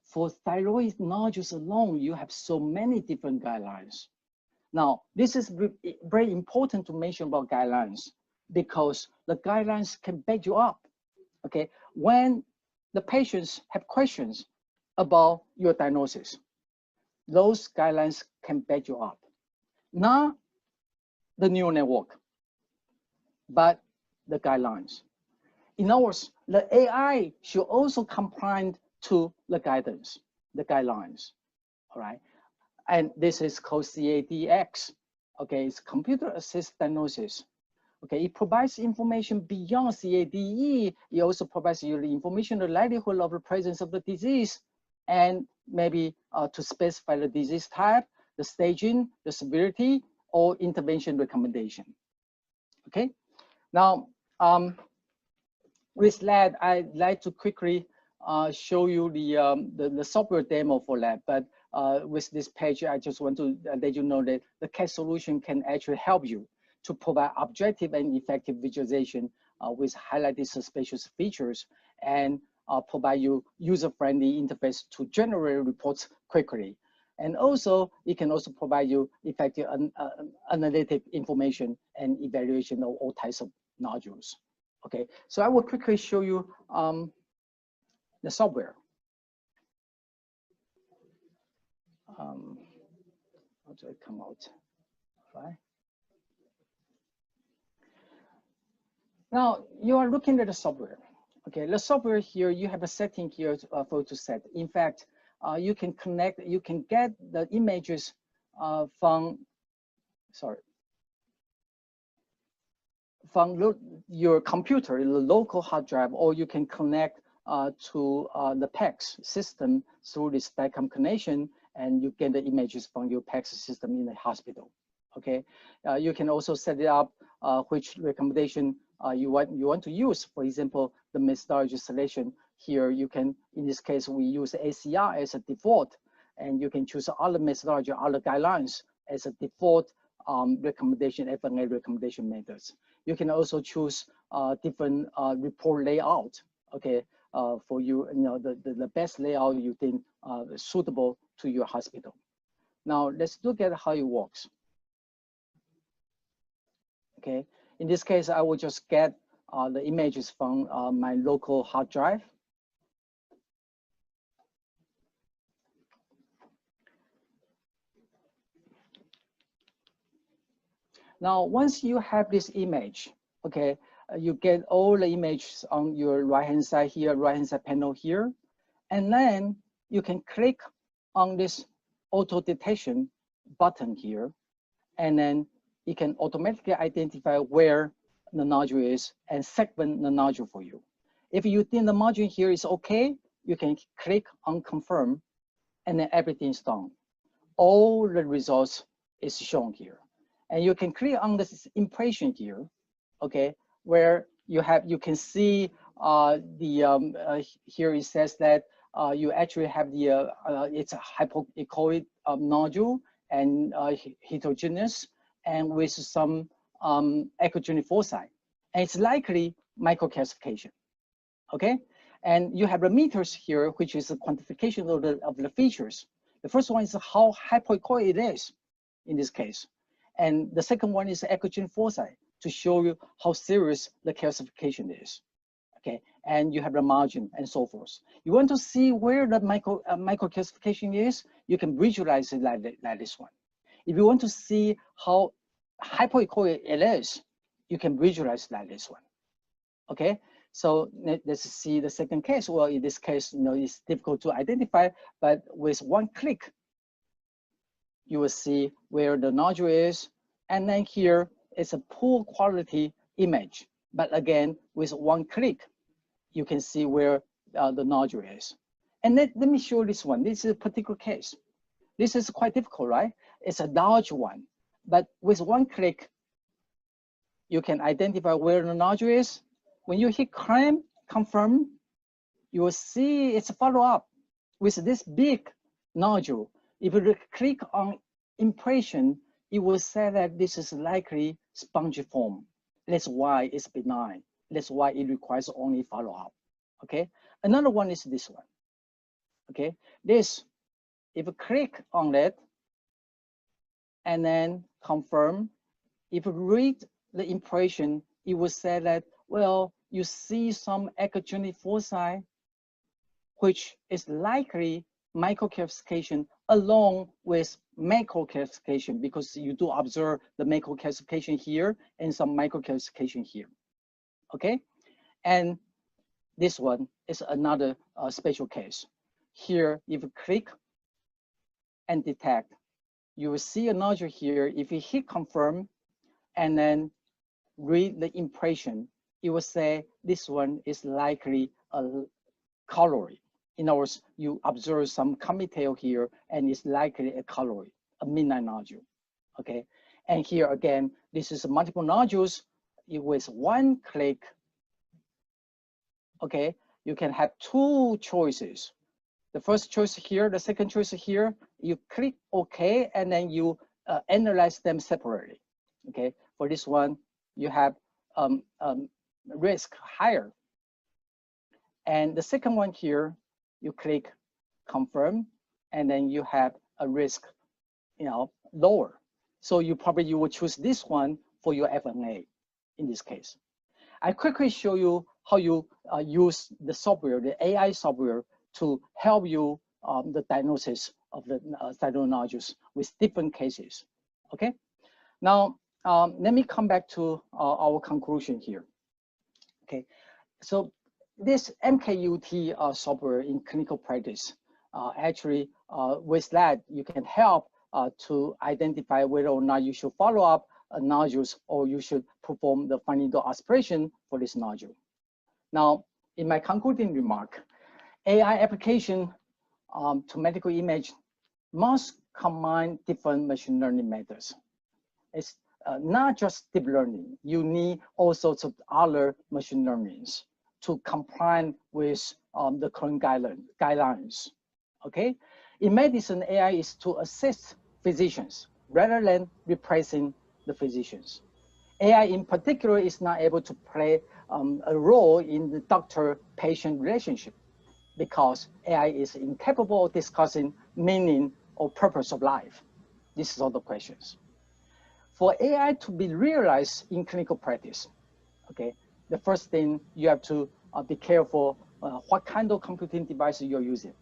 For thyroid nodules alone, you have so many different guidelines. Now, this is very important to mention about guidelines, because the guidelines can back you up, okay? When the patients have questions about your diagnosis, those guidelines can back you up. Not the neural network, but the guidelines. In other words, the AI should also comply to the guidance, the guidelines, all right? And this is called CADX, okay? It's computer-assisted diagnosis. Okay, it provides information beyond CADE. It also provides you the information, the likelihood of the presence of the disease, and maybe to specify the disease type, the staging, the severity, or intervention recommendation. Okay, now with that, I'd like to quickly show you the software demo for that. But with this page, I just want to let you know that the CAD solution can actually help you to provide objective and effective visualization with highlighted suspicious features, and provide you user-friendly interface to generate reports quickly. And also, it can also provide you effective analytic information and evaluation of all types of nodules. Okay, so I will quickly show you the software. How do I come out? Right. Now you are looking at the software. Okay, the software here, you have a setting here for to set. In fact, you can connect, you can get the images from your computer, the local hard drive, or you can connect to the PACS system through this DICOM connection, and you get the images from your PACS system in the hospital. Okay, you can also set it up which recommendation you want to use. For example, the methodology selection here, you can, in this case, we use ACR as a default, and you can choose other methodology, other guidelines as a default recommendation, FNA recommendation methods. You can also choose different report layout, okay, for you, the best layout you think suitable to your hospital. Now, let's look at how it works. Okay, in this case, I will just get the images from my local hard drive. Now, once you have this image, okay, you get all the images on your right-hand side here, right-hand side panel here, and then you can click on this auto detection button here, and then it can automatically identify where the nodule is and segment the nodule for you. If you think the margin here is okay, you can click on confirm, and then everything is done. All the results is shown here. And you can click on this impression here, okay, where you can see here it says that you actually have the it's a hypoechoic nodule and heterogeneous and with some echogenic foci, and it's likely microcalcification. Okay, and you have the meters here, which is a quantification of the features. The first one is how hypoechoic it is in this case, and the second one is echogenic foci to show you how serious the calcification is. Okay, and you have the margin and so forth. You want to see where the microcalcification is, you can visualize it like this one. If you want to see how hypoechoic it is, you can visualize like this one. Okay, so let's see the second case. Well, in this case, it's difficult to identify, but with one click, you will see where the nodule is, and then here is a poor quality image. But again, with one click, you can see where the nodule is. And let me show this one. This is a particular case. This is quite difficult, right? It's a large one, but with one click, you can identify where the nodule is. When you hit confirm, you will see it's a follow-up with this big nodule. If you click on impression, it will say that this is likely spongiform. That's why it's benign. That's why it requires only follow-up. Okay. Another one is this one. Okay. This, if you click on it and then confirm, if you read the impression, it will say that, well, you see some echogenic foci, which is likely microcalcification along with macrocalcification, because you do observe the macrocalcification here and some microcalcification here. Okay, and this one is another special case. Here, if you click and detect, you will see a nodule here. If you hit confirm and then read the impression, it will say this one is likely a calorie. In other words, you observe some comitail here and it's likely a calorie, a midnight nodule. Okay, and here again, this is multiple nodules. With one click, okay, you can have two choices. The first choice here, the second choice here, you click OK, and then you analyze them separately. Okay, for this one, you have risk higher. And the second one here, you click confirm, and then you have a risk, lower. So you will choose this one for your FNA in this case. I quickly show you how you use the software, the AI software, to help you the diagnosis of the thyroid nodules with different cases. Okay, now let me come back to our conclusion here. Okay, so this amcad-ut software in clinical practice, actually with that you can help to identify whether or not you should follow up nodules or you should perform the fine needle aspiration for this nodule. Now, in my concluding remark, AI application to medical image must combine different machine learning methods. It's not just deep learning. You need all sorts of other machine learnings to comply with the current guidelines. Okay, in medicine, AI is to assist physicians rather than replacing the physicians. AI in particular is not able to play a role in the doctor-patient relationship because AI is incapable of discussing meaning or purpose of life. This is all the questions. For AI to be realized in clinical practice, okay, the first thing you have to be careful what kind of computing device you're using,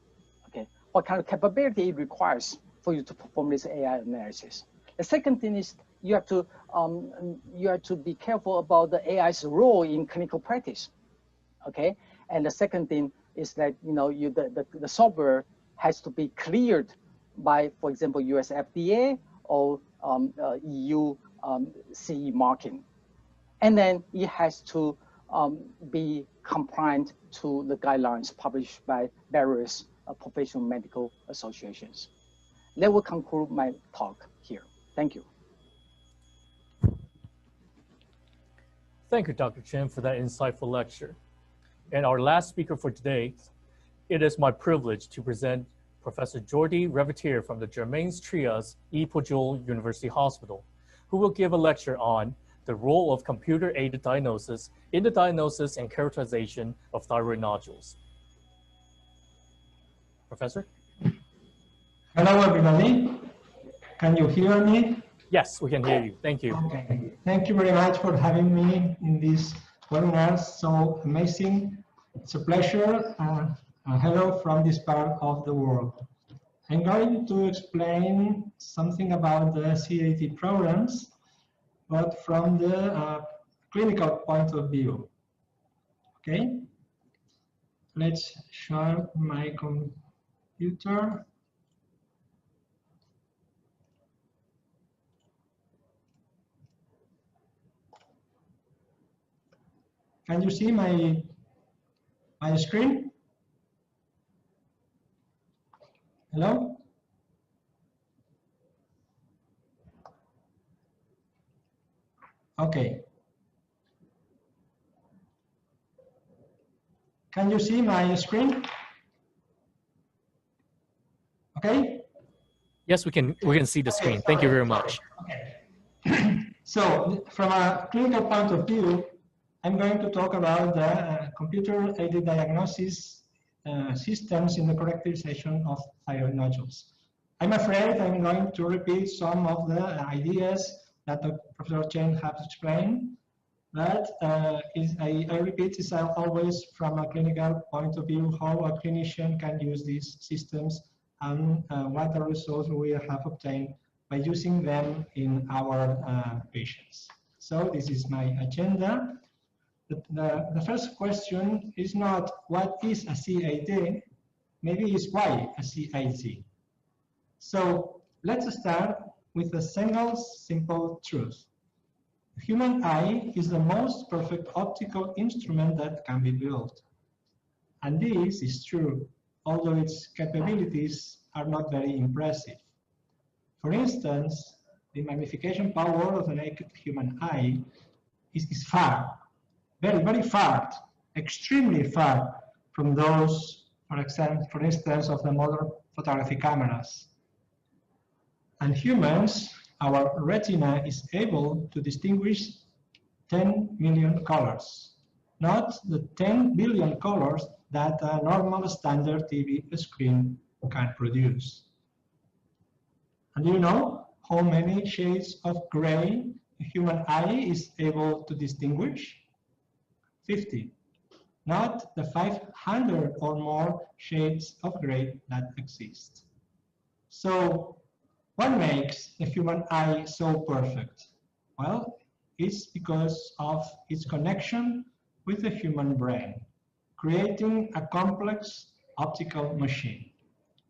okay, what kind of capability it requires for you to perform this AI analysis. The second thing is you have to be careful about the AI's role in clinical practice, okay. And the second thing is that the software has to be cleared by, for example, US FDA or EU CE marking. And then it has to be compliant to the guidelines published by various professional medical associations. That will conclude my talk here. Thank you. Thank you, Dr. Chen, for that insightful lecture. And our last speaker for today, it is my privilege to present Professor Jordi Revetier from the Germain's Trias E. Pujol University Hospital, who will give a lecture on the role of computer-aided diagnosis in the diagnosis and characterization of thyroid nodules. Professor? Hello, everybody. Can you hear me? Yes, we can hear you. Thank you. Okay. Thank you very much for having me in this webinar. So amazing. It's a pleasure. Hello from this part of the world. I'm going to explain something about the CAT programs, but from the clinical point of view. Okay. Let's share my computer. Can you see my screen? Hello? Okay. Can you see my screen? Okay? Yes, we can see the screen. Thank you very much. Okay. So from a clinical point of view, I'm going to talk about the computer-aided diagnosis systems in the characterization of thyroid nodules. I'm afraid I'm going to repeat some of the ideas that Professor Chen has explained, but I repeat this always from a clinical point of view, how a clinician can use these systems and what the results we have obtained by using them in our patients. So this is my agenda. The first question is not what is a CAT, maybe it's why a CAT. So let's start with a single simple truth. The human eye is the most perfect optical instrument that can be built. And this is true, although its capabilities are not very impressive. For instance, the magnification power of the naked human eye is far, very far, extremely far from those, for instance, of the modern photography cameras. And humans, our retina is able to distinguish 10 million colors, not the 10 billion colors that a normal standard TV screen can produce. And do you know how many shades of gray the human eye is able to distinguish? 50, not the 500 or more shades of gray that exist. So what makes the human eye so perfect? Well, it's because of its connection with the human brain, creating a complex optical machine.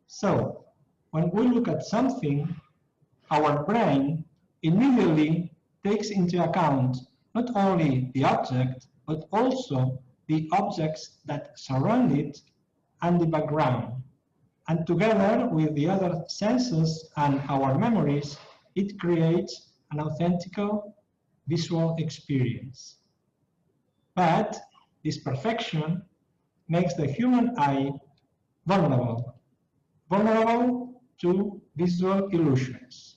So when we look at something, our brain immediately takes into account not only the object, but also the objects that surround it and the background. And together with the other senses and our memories, it creates an authentic visual experience. But this perfection makes the human eye vulnerable to visual illusions,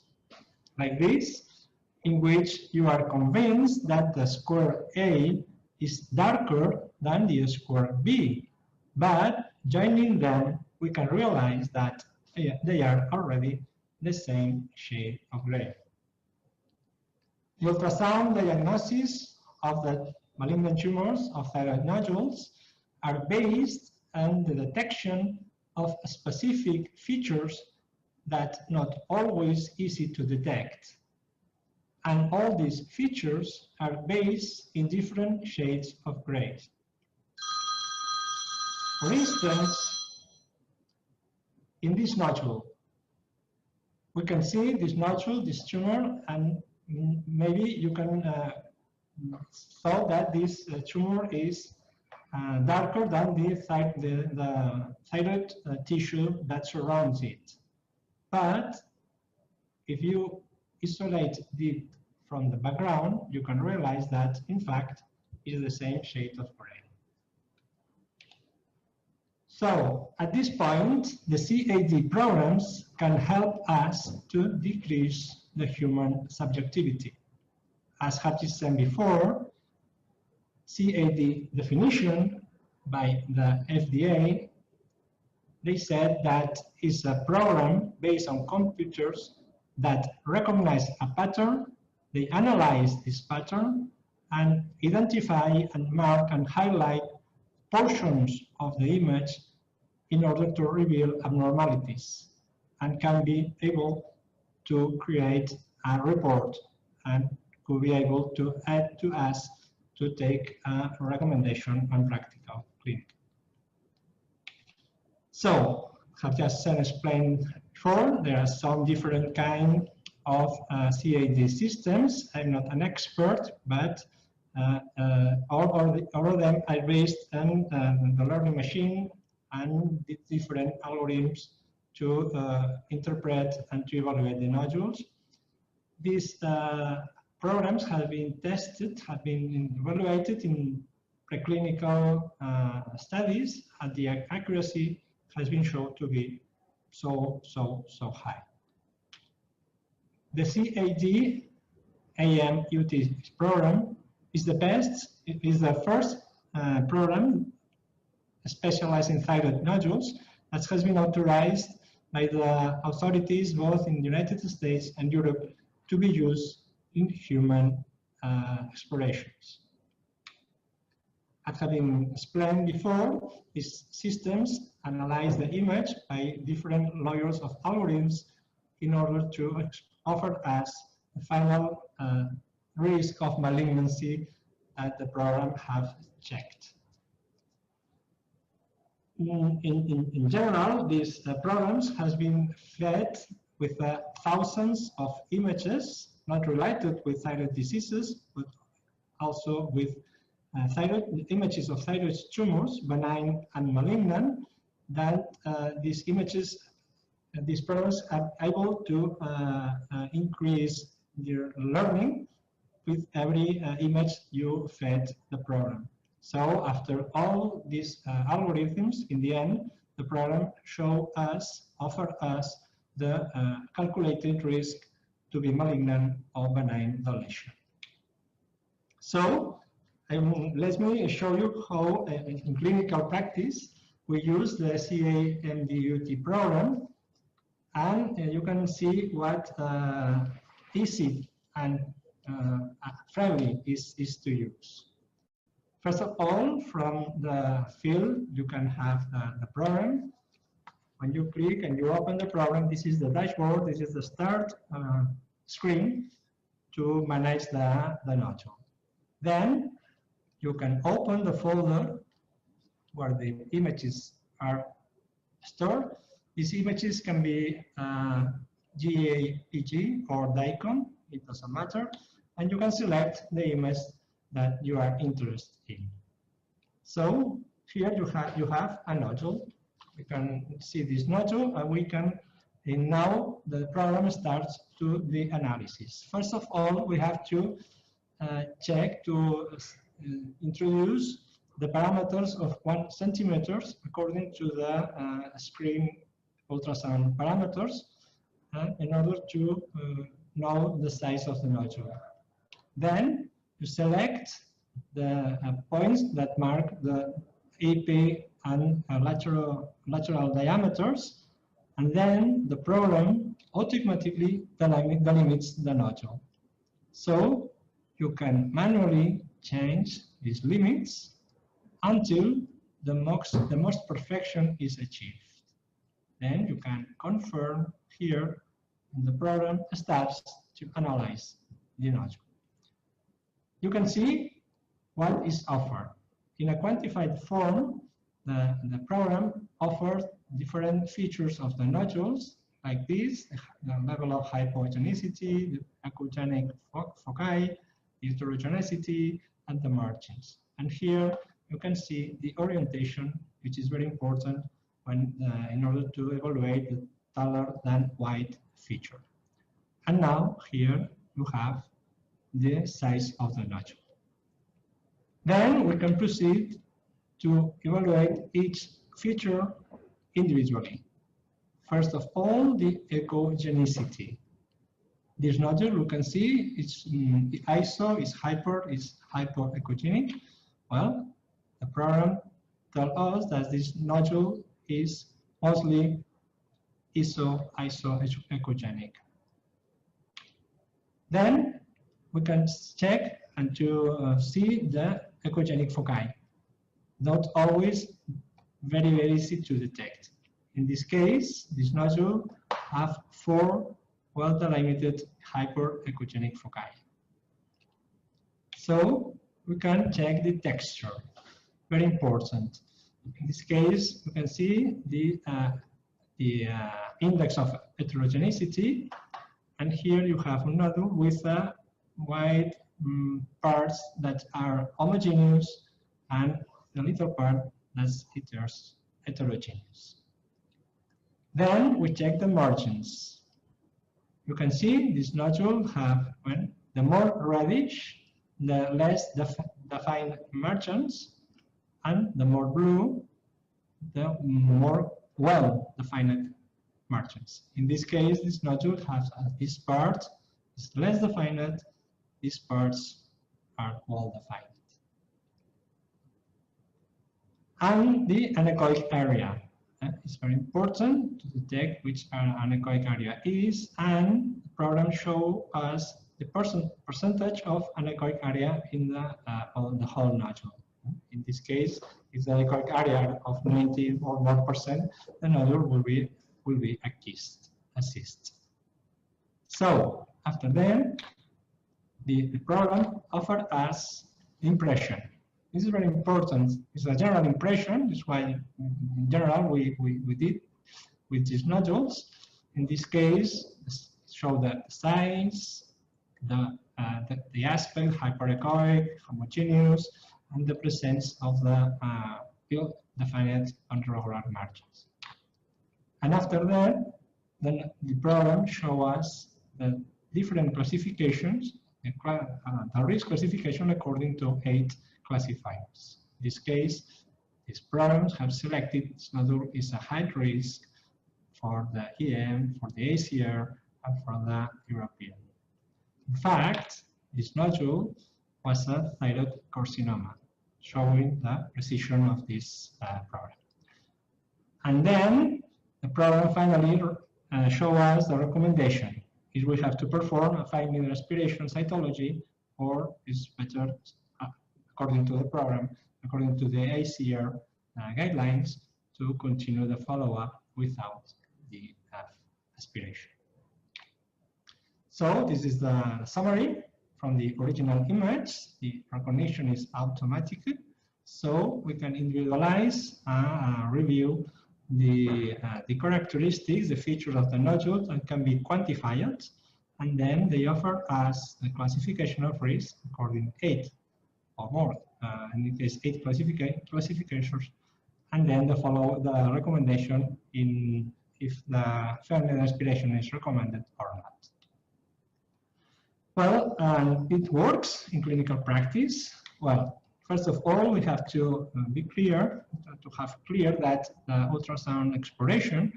like this, in which you are convinced that the square A is darker than the square B, but joining them, we can realize that they are already the same shade of gray. The ultrasound diagnosis of the malignant tumors of thyroid nodules are based on the detection of specific features that not always easy to detect. And all these features are based in different shades of gray. For instance, in this nodule, we can see this nodule, this tumor, and maybe you can so that this tumor is darker than the thyroid tissue that surrounds it. But if you isolate it from the background, you can realize that, in fact, it is the same shade of gray. So, at this point, the CAD programs can help us to decrease the human subjectivity. As had been said before, CAD definition by the FDA, they said that it's a program based on computers that recognize a pattern, they analyze this pattern, and identify and mark and highlight portions of the image in order to reveal abnormalities, and can be able to create a report and could be able to add to us to take a recommendation on practical clinic. So, have just explained before, there are some different kinds of CAD systems. I'm not an expert, but all of them are based on the learning machine and the different algorithms to interpret and to evaluate the nodules. These programs have been tested, have been evaluated in preclinical studies, and the accuracy has been shown to be so high. The CAD amcad-ut program is the best. It is the first program specialized in thyroid nodules that has been authorized by the authorities both in the United States and Europe to be used in human explorations. As have been explained before, these systems analyze the image by different layers of algorithms in order to offer us the final risk of malignancy that the program have checked. In general, these programs has been fed with thousands of images, not related with thyroid diseases, but also with images of thyroid tumors, benign and malignant, that these images, these programs are able to increase their learning with every image you fed the program. So after all these algorithms, in the end, the program offer us the calculated risk to be malignant or benign the lesion. So let me show you how in clinical practice we use the CAD-ut program, and you can see what easy and friendly is to use. First of all, from the field, you can have the program. When you click and you open the program, this is the dashboard, this is the start screen to manage the nodule. Then you can open the folder where the images are stored. These images can be JPG or DICOM, it doesn't matter, and you can select the image that you are interested in. So here you have a nodule. We can see this nodule, and we can, and now the program starts to the analysis. First of all, we have to check to introduce the parameters of 1 centimeter according to the screen ultrasound parameters in order to know the size of the nodule. Then you select the points that mark the AP and lateral diameters, and then the program automatically delimits the nodule. So you can manually change these limits until the most perfection is achieved. Then you can confirm here, and the program starts to analyze the nodule. You can see what is offered. In a quantified form, the program offers different features of the nodules, like this, the level of hypogenicity, the oncogenic foci, the heterogeneity, and the margins. And here you can see the orientation, which is very important when in order to evaluate the taller than white feature. And now here you have the size of the nodule. Then we can proceed to evaluate each feature individually. First of all, the echogenicity. This nodule, you can see, it's iso, is hypoechogenic. Well, the program tells us that this nodule is mostly isoechogenic. Then we can check and to see the echogenic foci. Not always very easy to detect. In this case, this nodule have 4 well-delimited hyperechogenic foci. So we can check the texture. Very important. In this case, you can see the index of heterogeneity, and here you have a nodule with white parts that are homogeneous and the little part that's heterogeneous. Then we check the margins. You can see this nodule have, when the more reddish, the less defined margins, and the more blue, the more well-defined margins. In this case, this nodule has this part is less defined, these parts are well-defined. And the anechoic area. It's very important to detect which anechoic area is, and the program shows us the percentage of anechoic area in the on the whole nodule. In this case, if the anechoic area of 90 or more %, the nodule will be assist. So after that, the program offered us the impression. This is very important. It's a general impression. That's why, in general, we did with these nodules. In this case, show the size, the aspect, hyperechoic, homogeneous, and the presence of the ill-defined irregular margins. And after that, then the program shows us the different classifications, the risk classification according to 8 classifiers. In this case, these programs have selected this nodule is a high risk for the EM, for the ACR, and for the European. In fact, this nodule was a thyroid carcinoma, showing the precision of this program. And then the program finally shows us the recommendation. Is we have to perform a 5-minute aspiration cytology, or is better, according to the program, according to the ACR guidelines, to continue the follow-up without the aspiration. So this is the summary from the original image. The recognition is automatic, so we can individualize review the characteristics, the features of the nodule that can be quantified, and then they offer us the classification of risk according to 8 or more, in this case 8 classifications, and then the recommendation in if the 5-minute aspiration is recommended or not. Well, it works in clinical practice. Well, first of all, we have to be clear, to have clear that ultrasound exploration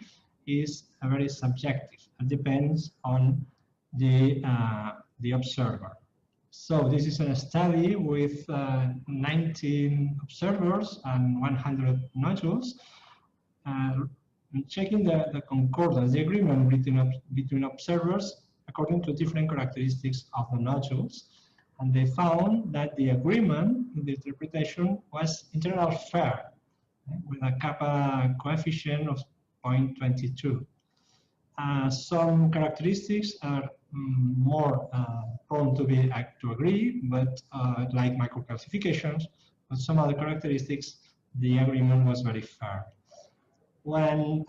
is very subjective. It depends on the observer. So this is a study with 19 observers and 100 nodules, checking the concordance, the agreement between observers according to different characteristics of the nodules. And they found that the agreement in the interpretation was in general fair, with a kappa coefficient of 0.22. Some characteristics are more prone to agree, but like microclassifications, but some other characteristics, the agreement was very fair. When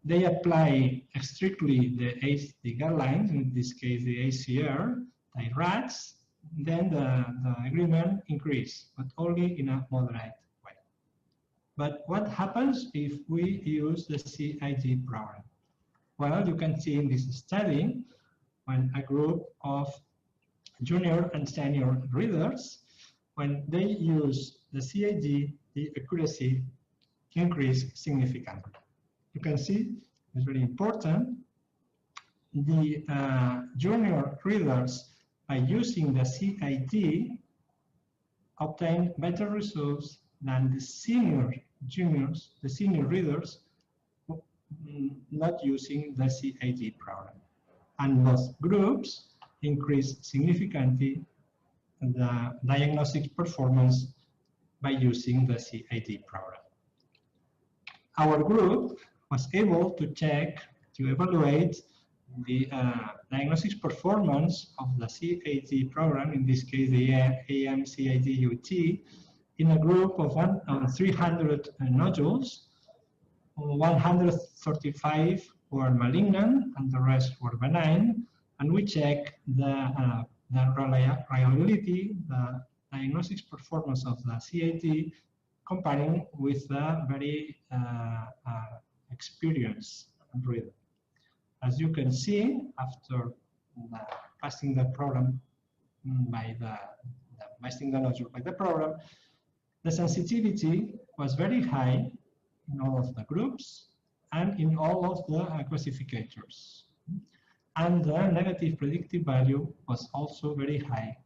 they apply strictly the guidelines, in this case the ACR, the rats, then the agreement increase, but only in a moderate way. But what happens if we use the CID program? Well, you can see in this study when a group of junior and senior readers, when they use the CID, the accuracy increased significantly. You can see it's very important. The junior readers, by using the CID, obtain better results than the senior readers not using the CID program. And both groups increased significantly the diagnostic performance by using the CID program. Our group was able to evaluate the diagnostic performance of the CID program, in this case the amcad-ut, in a group of 300 nodules. 135 were malignant and the rest were benign, and we check the reliability, the diagnostics performance of the CID, comparing with the very experienced reader. As you can see, after passing the program by passing the nodule by the program, the sensitivity was very high in all of the groups and in all of the classificators. And the negative predictive value was also very high,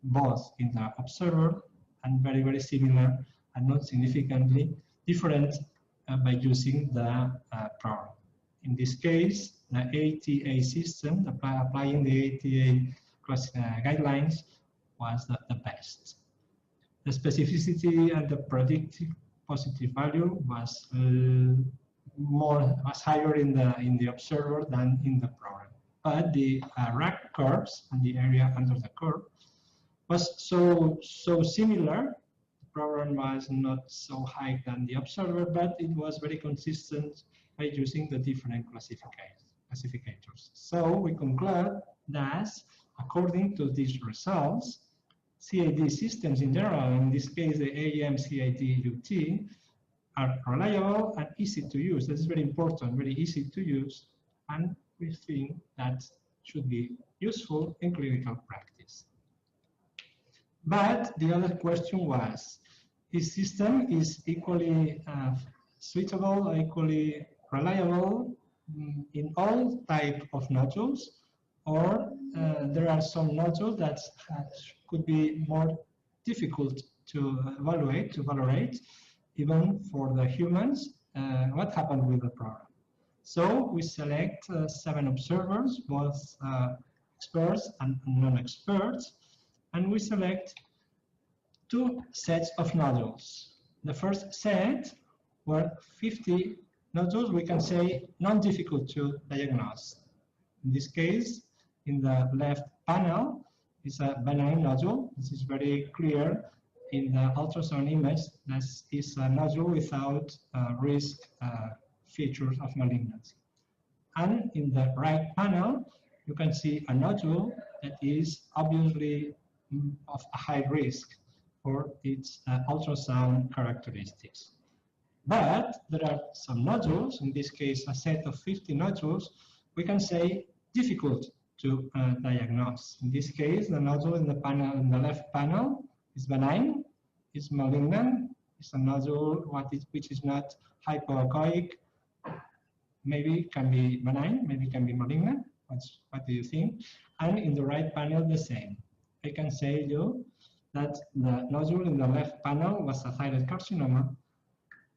both in the observer and very, very similar and not significantly different by using the program. In this case, the ATA system, applying the ATA guidelines, was the best. The specificity and the predictive positive value was higher in the observer than in the program. But the RAC curves and the area under the curve was so similar. The program was not so high than the observer, but it was very consistent by using the different classificators. So we conclude that according to these results, CID systems in general, in this case the amcad-ut, are reliable and easy to use. This is very important, very easy to use, and we think that should be useful in clinical practice. But the other question was, this system is equally suitable, equally reliable in all types of nodules, or there are some nodules that could be more difficult to evaluate, even for the humans. What happened with the program? So we select 7 observers, both experts and non-experts, and we select 2 sets of nodules. The first set were 50 nodules, we can say non-difficult to diagnose. In this case, in the left panel is a benign nodule. This is very clear in the ultrasound image. This is a nodule without risk features of malignancy. And in the right panel, you can see a nodule that is obviously of a high risk for its ultrasound characteristics. But there are some nodules, in this case a set of 50 nodules, we can say difficult to diagnose. In this case, the nodule in the panel, in the left panel, is benign, is malignant, is a nodule which is not hypoechoic, maybe can be benign, maybe can be malignant. What do you think? And in the right panel, the same. I can say you that the nodule in the left panel was a thyroid carcinoma,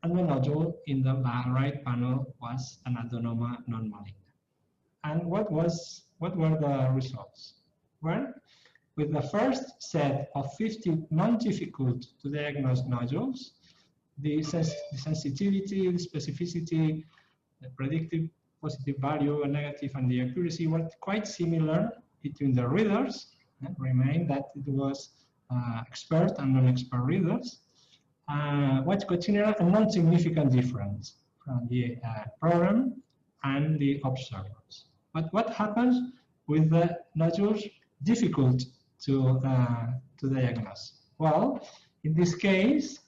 and the nodule in the right panel was an adenoma non-malignant. And what were the results? Well, with the first set of 50 non-difficult to diagnose nodules, the sensitivity, the specificity, the predictive positive value, and negative, and the accuracy were quite similar between the readers. Remain that it was expert and non-expert readers. What's continual and non-significant difference from the program and the observers. But what happens with the nodules difficult to diagnose? Well, in this case,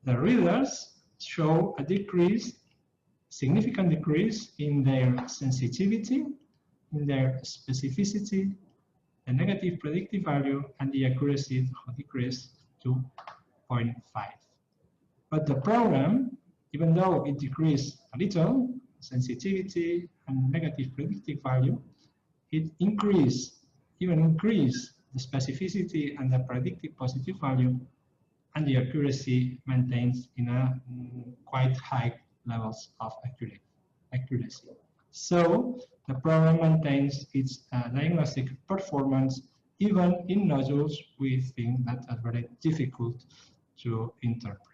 the readers show a decrease, significant decrease in their sensitivity, in their specificity, the negative predictive value, and the accuracy decreased to 0.5. But the program, even though it decreased a little, sensitivity and negative predictive value, it even increased the specificity and the predictive positive value, and the accuracy maintains in a quite high levels of accuracy. So the program maintains its diagnostic performance even in nodules we think that are very difficult to interpret.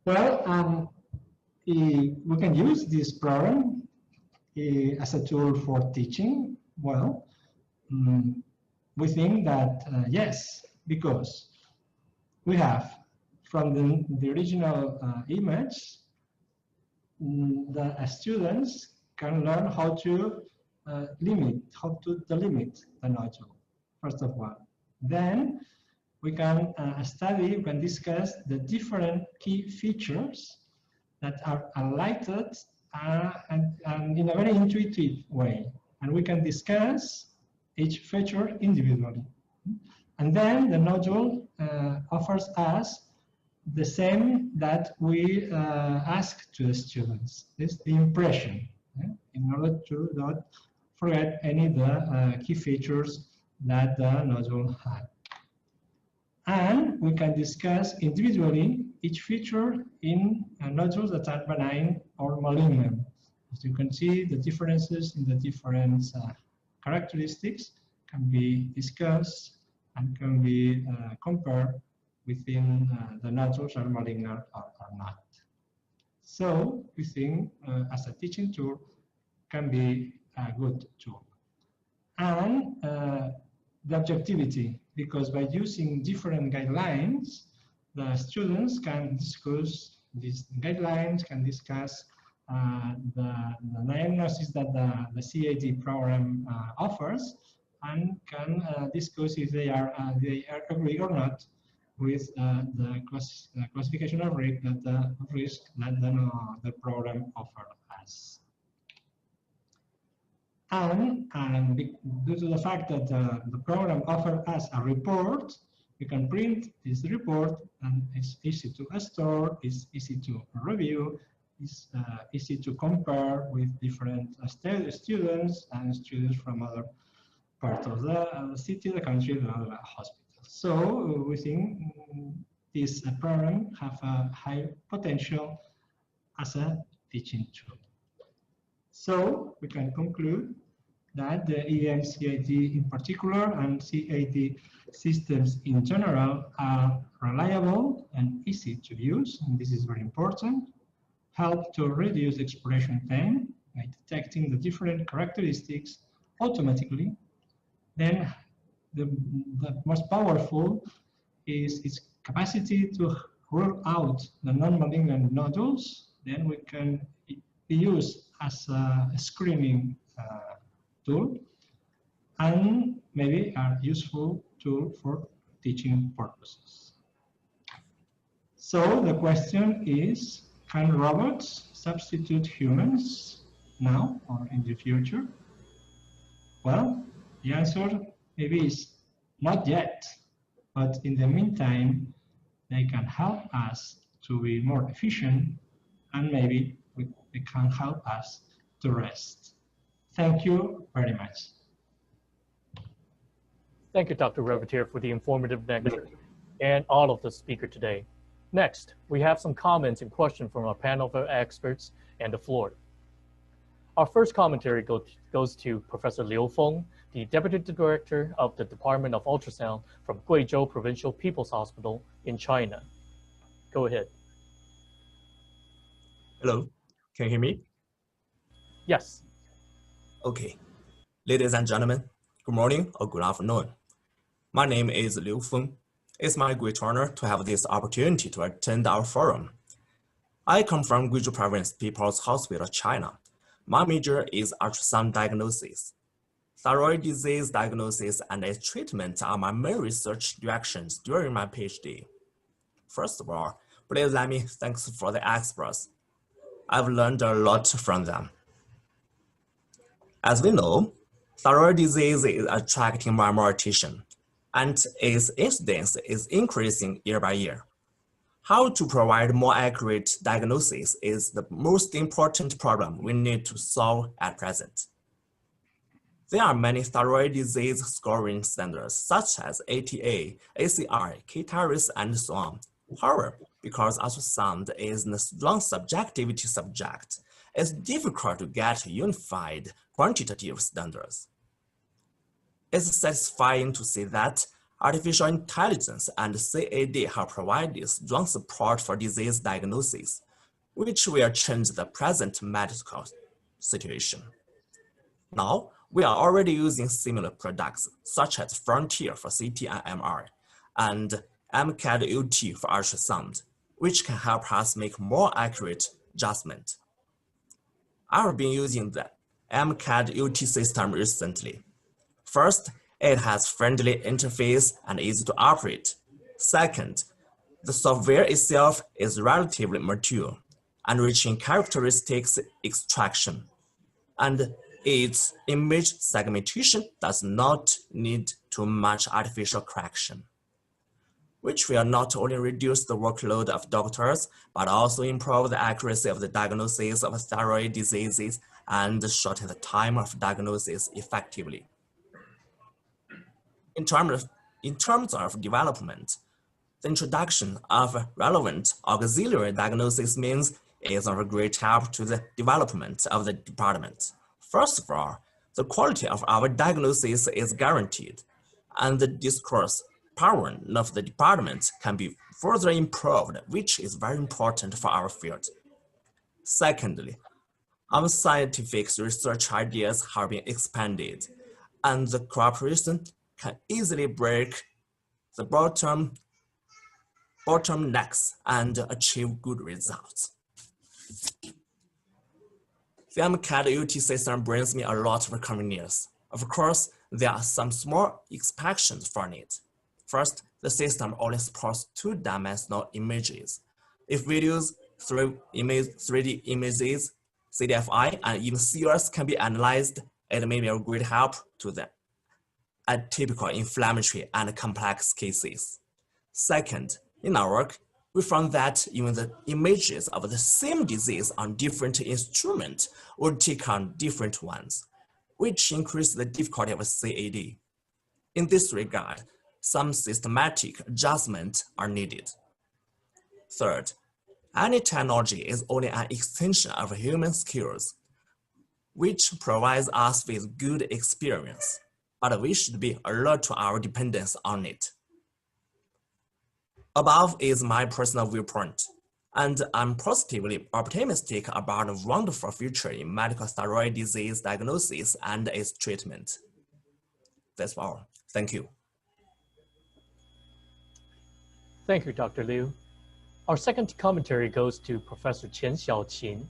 Well, we can use this program as a tool for teaching. Well, we think that yes, because we have from the original image, the students can learn how to delimit the nodule, first of all. Then we can study, we can discuss the different key features that are highlighted and in a very intuitive way. And we can discuss each feature individually. And then the nodule offers us the same that we ask to the students. It's the impression, in order to not forget any of the key features that the nodule had. And we can discuss individually each feature in nodules that are benign or malignant. As you can see, the differences in the different characteristics can be discussed and can be compared within the nodules are malignant or not. So we think as a teaching tool can be a good tool. And the objectivity, because by using different guidelines, the students can discuss these guidelines, can discuss the diagnosis that the CAD program offers, and can discuss if they agree or not with the classification of risk that the program offers us. And due to the fact that the program offers us a report, we can print this report, and it's easy to store, it's easy to review, it's easy to compare with different students and students from other parts of the city, the country, the other hospitals. So we think this program have a high potential as a teaching tool. So we can conclude that the EM-CAD in particular and CAD systems in general are reliable and easy to use, and this is very important, help to reduce exploration time by detecting the different characteristics automatically. Then the most powerful is its capacity to rule out the non-malignant nodules. Then we can be used as a screening tool, and maybe a useful tool for teaching purposes. So the question is, can robots substitute humans now or in the future? Well, the answer maybe is not yet, but in the meantime, they can help us to be more efficient, and maybe they can help us to rest. Thank you very much. Thank you, Dr. Revetier, for the informative lecture and all of the speaker today. Next, we have some comments and questions from our panel of experts and the floor. Our first commentary goes to Professor Liu Feng, the Deputy Director of the Department of Ultrasound from Guizhou Provincial People's Hospital in China. Go ahead. Hello, can you hear me? Yes. Okay. Ladies and gentlemen, good morning or good afternoon. My name is Liu Feng. It's my great honor to have this opportunity to attend our forum. I come from Guizhou Province People's Hospital, China. My major is ultrasound diagnosis. Thyroid disease diagnosis and its treatment are my main research directions during my PhD. First of all, please let me thank for the experts. I've learned a lot from them. As we know, thyroid disease is attracting more and more attention, and its incidence is increasing year by year. How to provide more accurate diagnosis is the most important problem we need to solve at present. There are many thyroid disease scoring standards such as ATA, ACR, K-TARIS, and so on. However, because ultrasound is a strong subjectivity subject, it's difficult to get unified quantitative standards. It's satisfying to see that artificial intelligence and CAD have provided strong support for disease diagnosis, which will change the present medical situation. Now, we are already using similar products such as Frontier for CT and MR, and amcad-ut for ultrasound, which can help us make more accurate judgment. I've been using the amcad-ut system recently. First, it has friendly interface and easy to operate. Second, the software itself is relatively mature, enriching characteristics extraction, and its image segmentation does not need too much artificial correction, which will not only reduce the workload of doctors, but also improve the accuracy of the diagnosis of thyroid diseases and shorten the time of diagnosis effectively. In terms of development, the introduction of relevant auxiliary diagnosis means is of great help to the development of the department. First of all, the quality of our diagnosis is guaranteed, and the discourse power of the department can be further improved, which is very important for our field. Secondly, our scientific research ideas have been expanded, and the cooperation can easily break the bottlenecks and achieve good results. The amcad-ut system brings me a lot of convenience. Of course, there are some small expectations for it. First, the system only supports two-dimensional images. If videos, 3D images, CDFI, and even CRS can be analyzed, it may be a great help to the atypical inflammatory and complex cases. Second, in our work, we found that even the images of the same disease on different instruments would take on different ones, which increased the difficulty of CAD. In this regard, some systematic adjustments are needed. Third, any technology is only an extension of human skills, which provides us with good experience, but we should be alert to our dependence on it. Above is my personal viewpoint, and I'm positively optimistic about a wonderful future in medical thyroid disease diagnosis and its treatment. That's all. Thank you. Thank you, Dr. Liu. Our second commentary goes to Professor Qian Xiaoqin,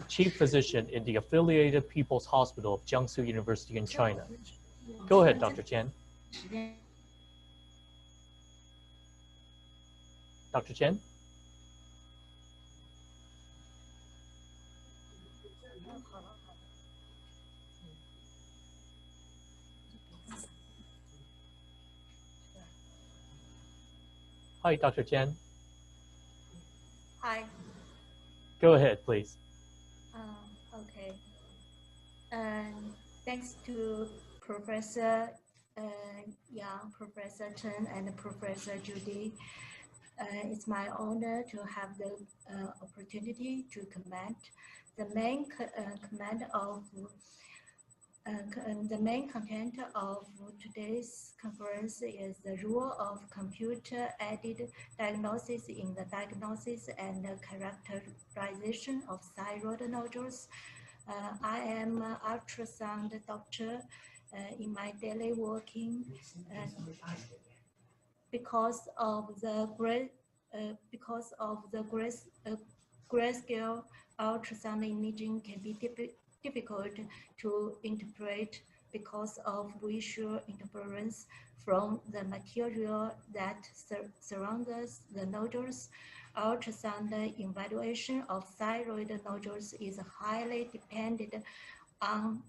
Chief Physician in the Affiliated People's Hospital of Jiangsu University in China. Go ahead, Dr. Qian. Dr. Qian? Hi, Dr. Qian. Hi. Go ahead, please. Okay. Thanks to Professor Yang, Professor Chen, and Professor Judy. It's my honor to have the opportunity to comment. The main content of today's conference is the role of computer-aided diagnosis in the diagnosis and characterization of thyroid nodules. I am an ultrasound doctor in my daily working. Because of the grayscale ultrasound imaging can be difficult to interpret because of visual interference from the material that surrounds the nodules. Ultrasound evaluation of thyroid nodules is highly dependent on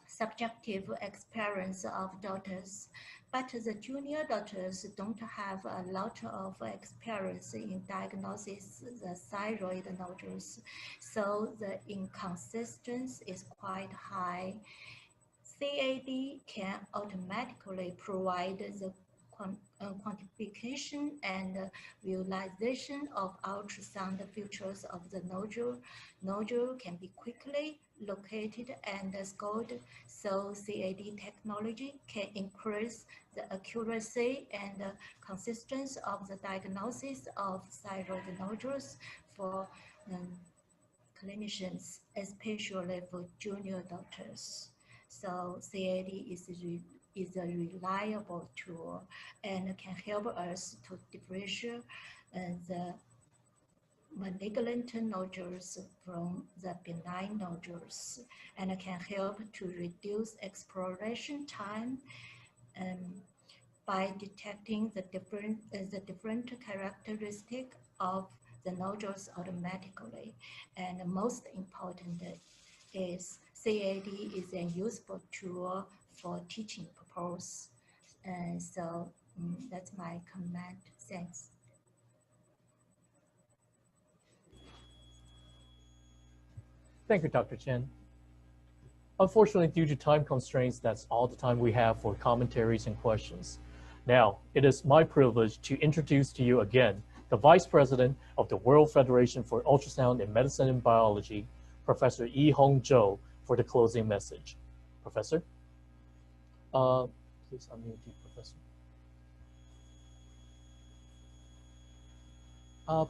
subjective experience of doctors, but the junior doctors don't have a lot of experience in diagnosis the thyroid nodules, so the inconsistency is quite high. CAD can automatically provide the quantification and visualization of ultrasound features of the nodule. Nodule can be quickly located and scored, so CAD technology can increase the accuracy and consistency of the diagnosis of thyroid nodules for clinicians, especially for junior doctors. So CAD is a reliable tool and can help us to differentiate the malignant nodules from the benign nodules, and can help to reduce exploration time by detecting the different characteristics of the nodules automatically. And most important is CAD is a useful tool for teaching purpose. And so that's my comment. Thanks. Thank you, Dr. Chen. Unfortunately, due to time constraints, that's all the time we have for commentaries and questions. Now, it is my privilege to introduce to you again the Vice President of the World Federation for Ultrasound in Medicine and Biology, Professor Yi-Hong Zhou, for the closing message. Professor? Please unmute you, Professor.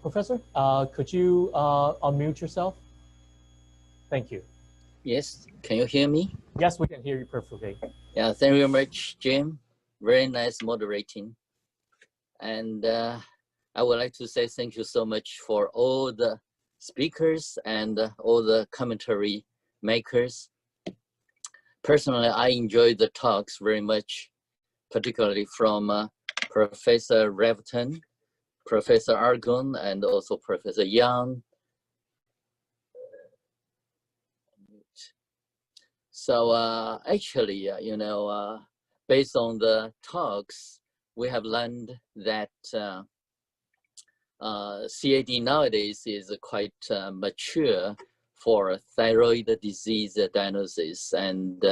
Professor, could you unmute yourself? Thank you. Yes, can you hear me? Yes, we can hear you perfectly. Yeah, thank you very much, Jim. Very nice moderating. And I would like to say thank you so much for all the speakers and all the commentary makers. Personally, I enjoyed the talks very much, particularly from Professor Reveton, Professor Argon, and also Professor Yang. So actually, you know, based on the talks, we have learned that CAD nowadays is quite mature for thyroid disease diagnosis, and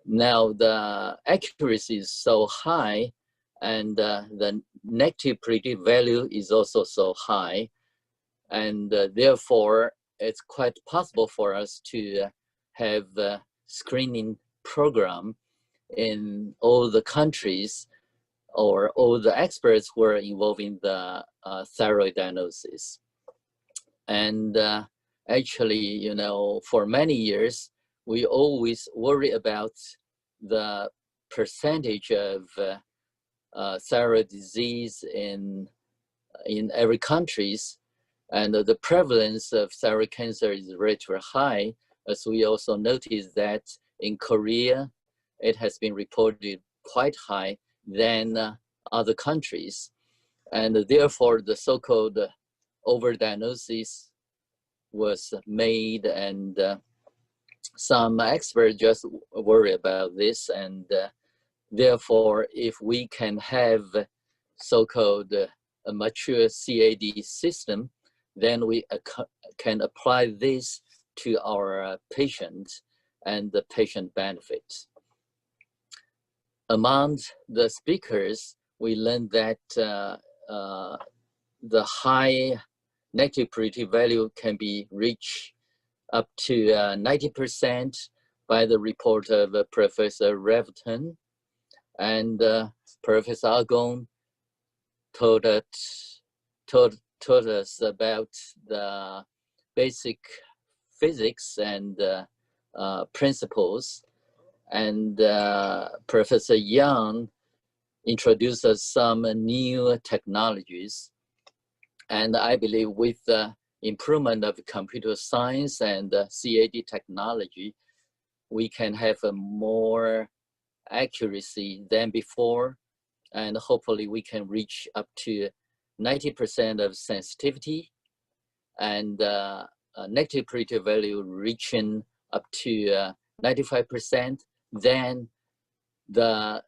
now the accuracy is so high, and the negative predictive value is also so high, and therefore it's quite possible for us to have a screening program in all the countries or all the experts who are involved in the thyroid diagnosis. And actually, you know, for many years, we always worry about the percentage of thyroid disease in every countries, and the prevalence of thyroid cancer is relatively high, as we also noticed that in Korea, it has been reported quite high than other countries. And therefore, the so-called overdiagnosis was made, and some experts just worry about this. And therefore, if we can have so-called a mature CAD system, then we can apply this to our patients and the patient benefits. Among the speakers, we learned that the high negative predictive value can be reached up to 90% by the report of Professor Reveton, and Professor Argon told us about the basic physics and principles, and Professor Yang introduced us some new technologies. And I believe with the improvement of computer science and CAD technology, we can have a more accuracy than before, and hopefully we can reach up to 90% of sensitivity and negative predictive value reaching up to 95%, then the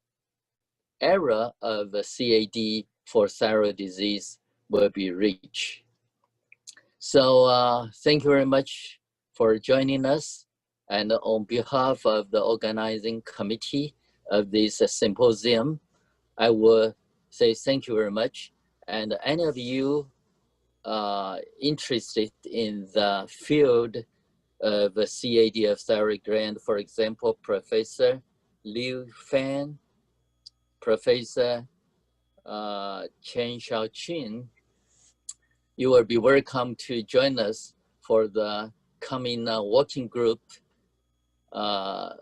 era of CAD for thyroid disease will be reached. So thank you very much for joining us. And on behalf of the organizing committee of this symposium, I will say thank you very much. And any of you interested in the field of CAD of thyroid gland, for example, Professor Liu Fan, Professor Chen Xiaoqun, you will be welcome to join us for the coming working group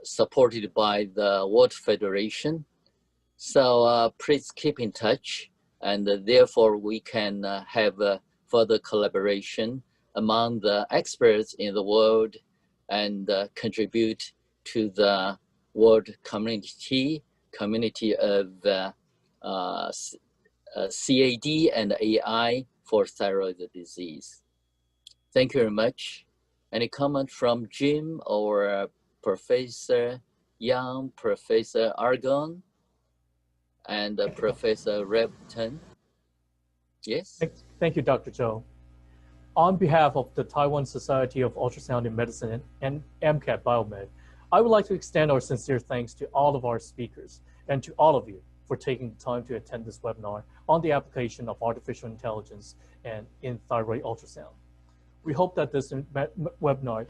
supported by the World Federation. So please keep in touch, and therefore we can have further collaboration among the experts in the world and contribute to the world community of CAD and AI for thyroid disease. Thank you very much. Any comment from Jim or Professor Yang, Professor Argon, and Professor Repton? Yes? Thank you, Dr. Zhou. On behalf of the Taiwan Society of Ultrasound in Medicine and AMCAT Biomed, I would like to extend our sincere thanks to all of our speakers and to all of you for taking the time to attend this webinar on the application of artificial intelligence and in thyroid ultrasound. We hope that this webinar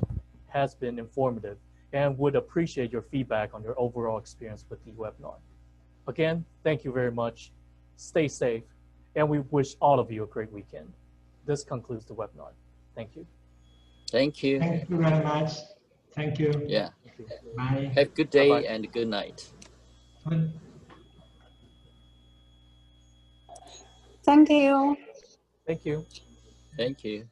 has been informative and would appreciate your feedback on your overall experience with the webinar. Again, thank you very much. Stay safe, and we wish all of you a great weekend. This concludes the webinar. Thank you. Thank you. Thank you very much. Thank you. Yeah. Bye. Have a good day. Bye-bye. And good night. Thank you. Thank you. Thank you.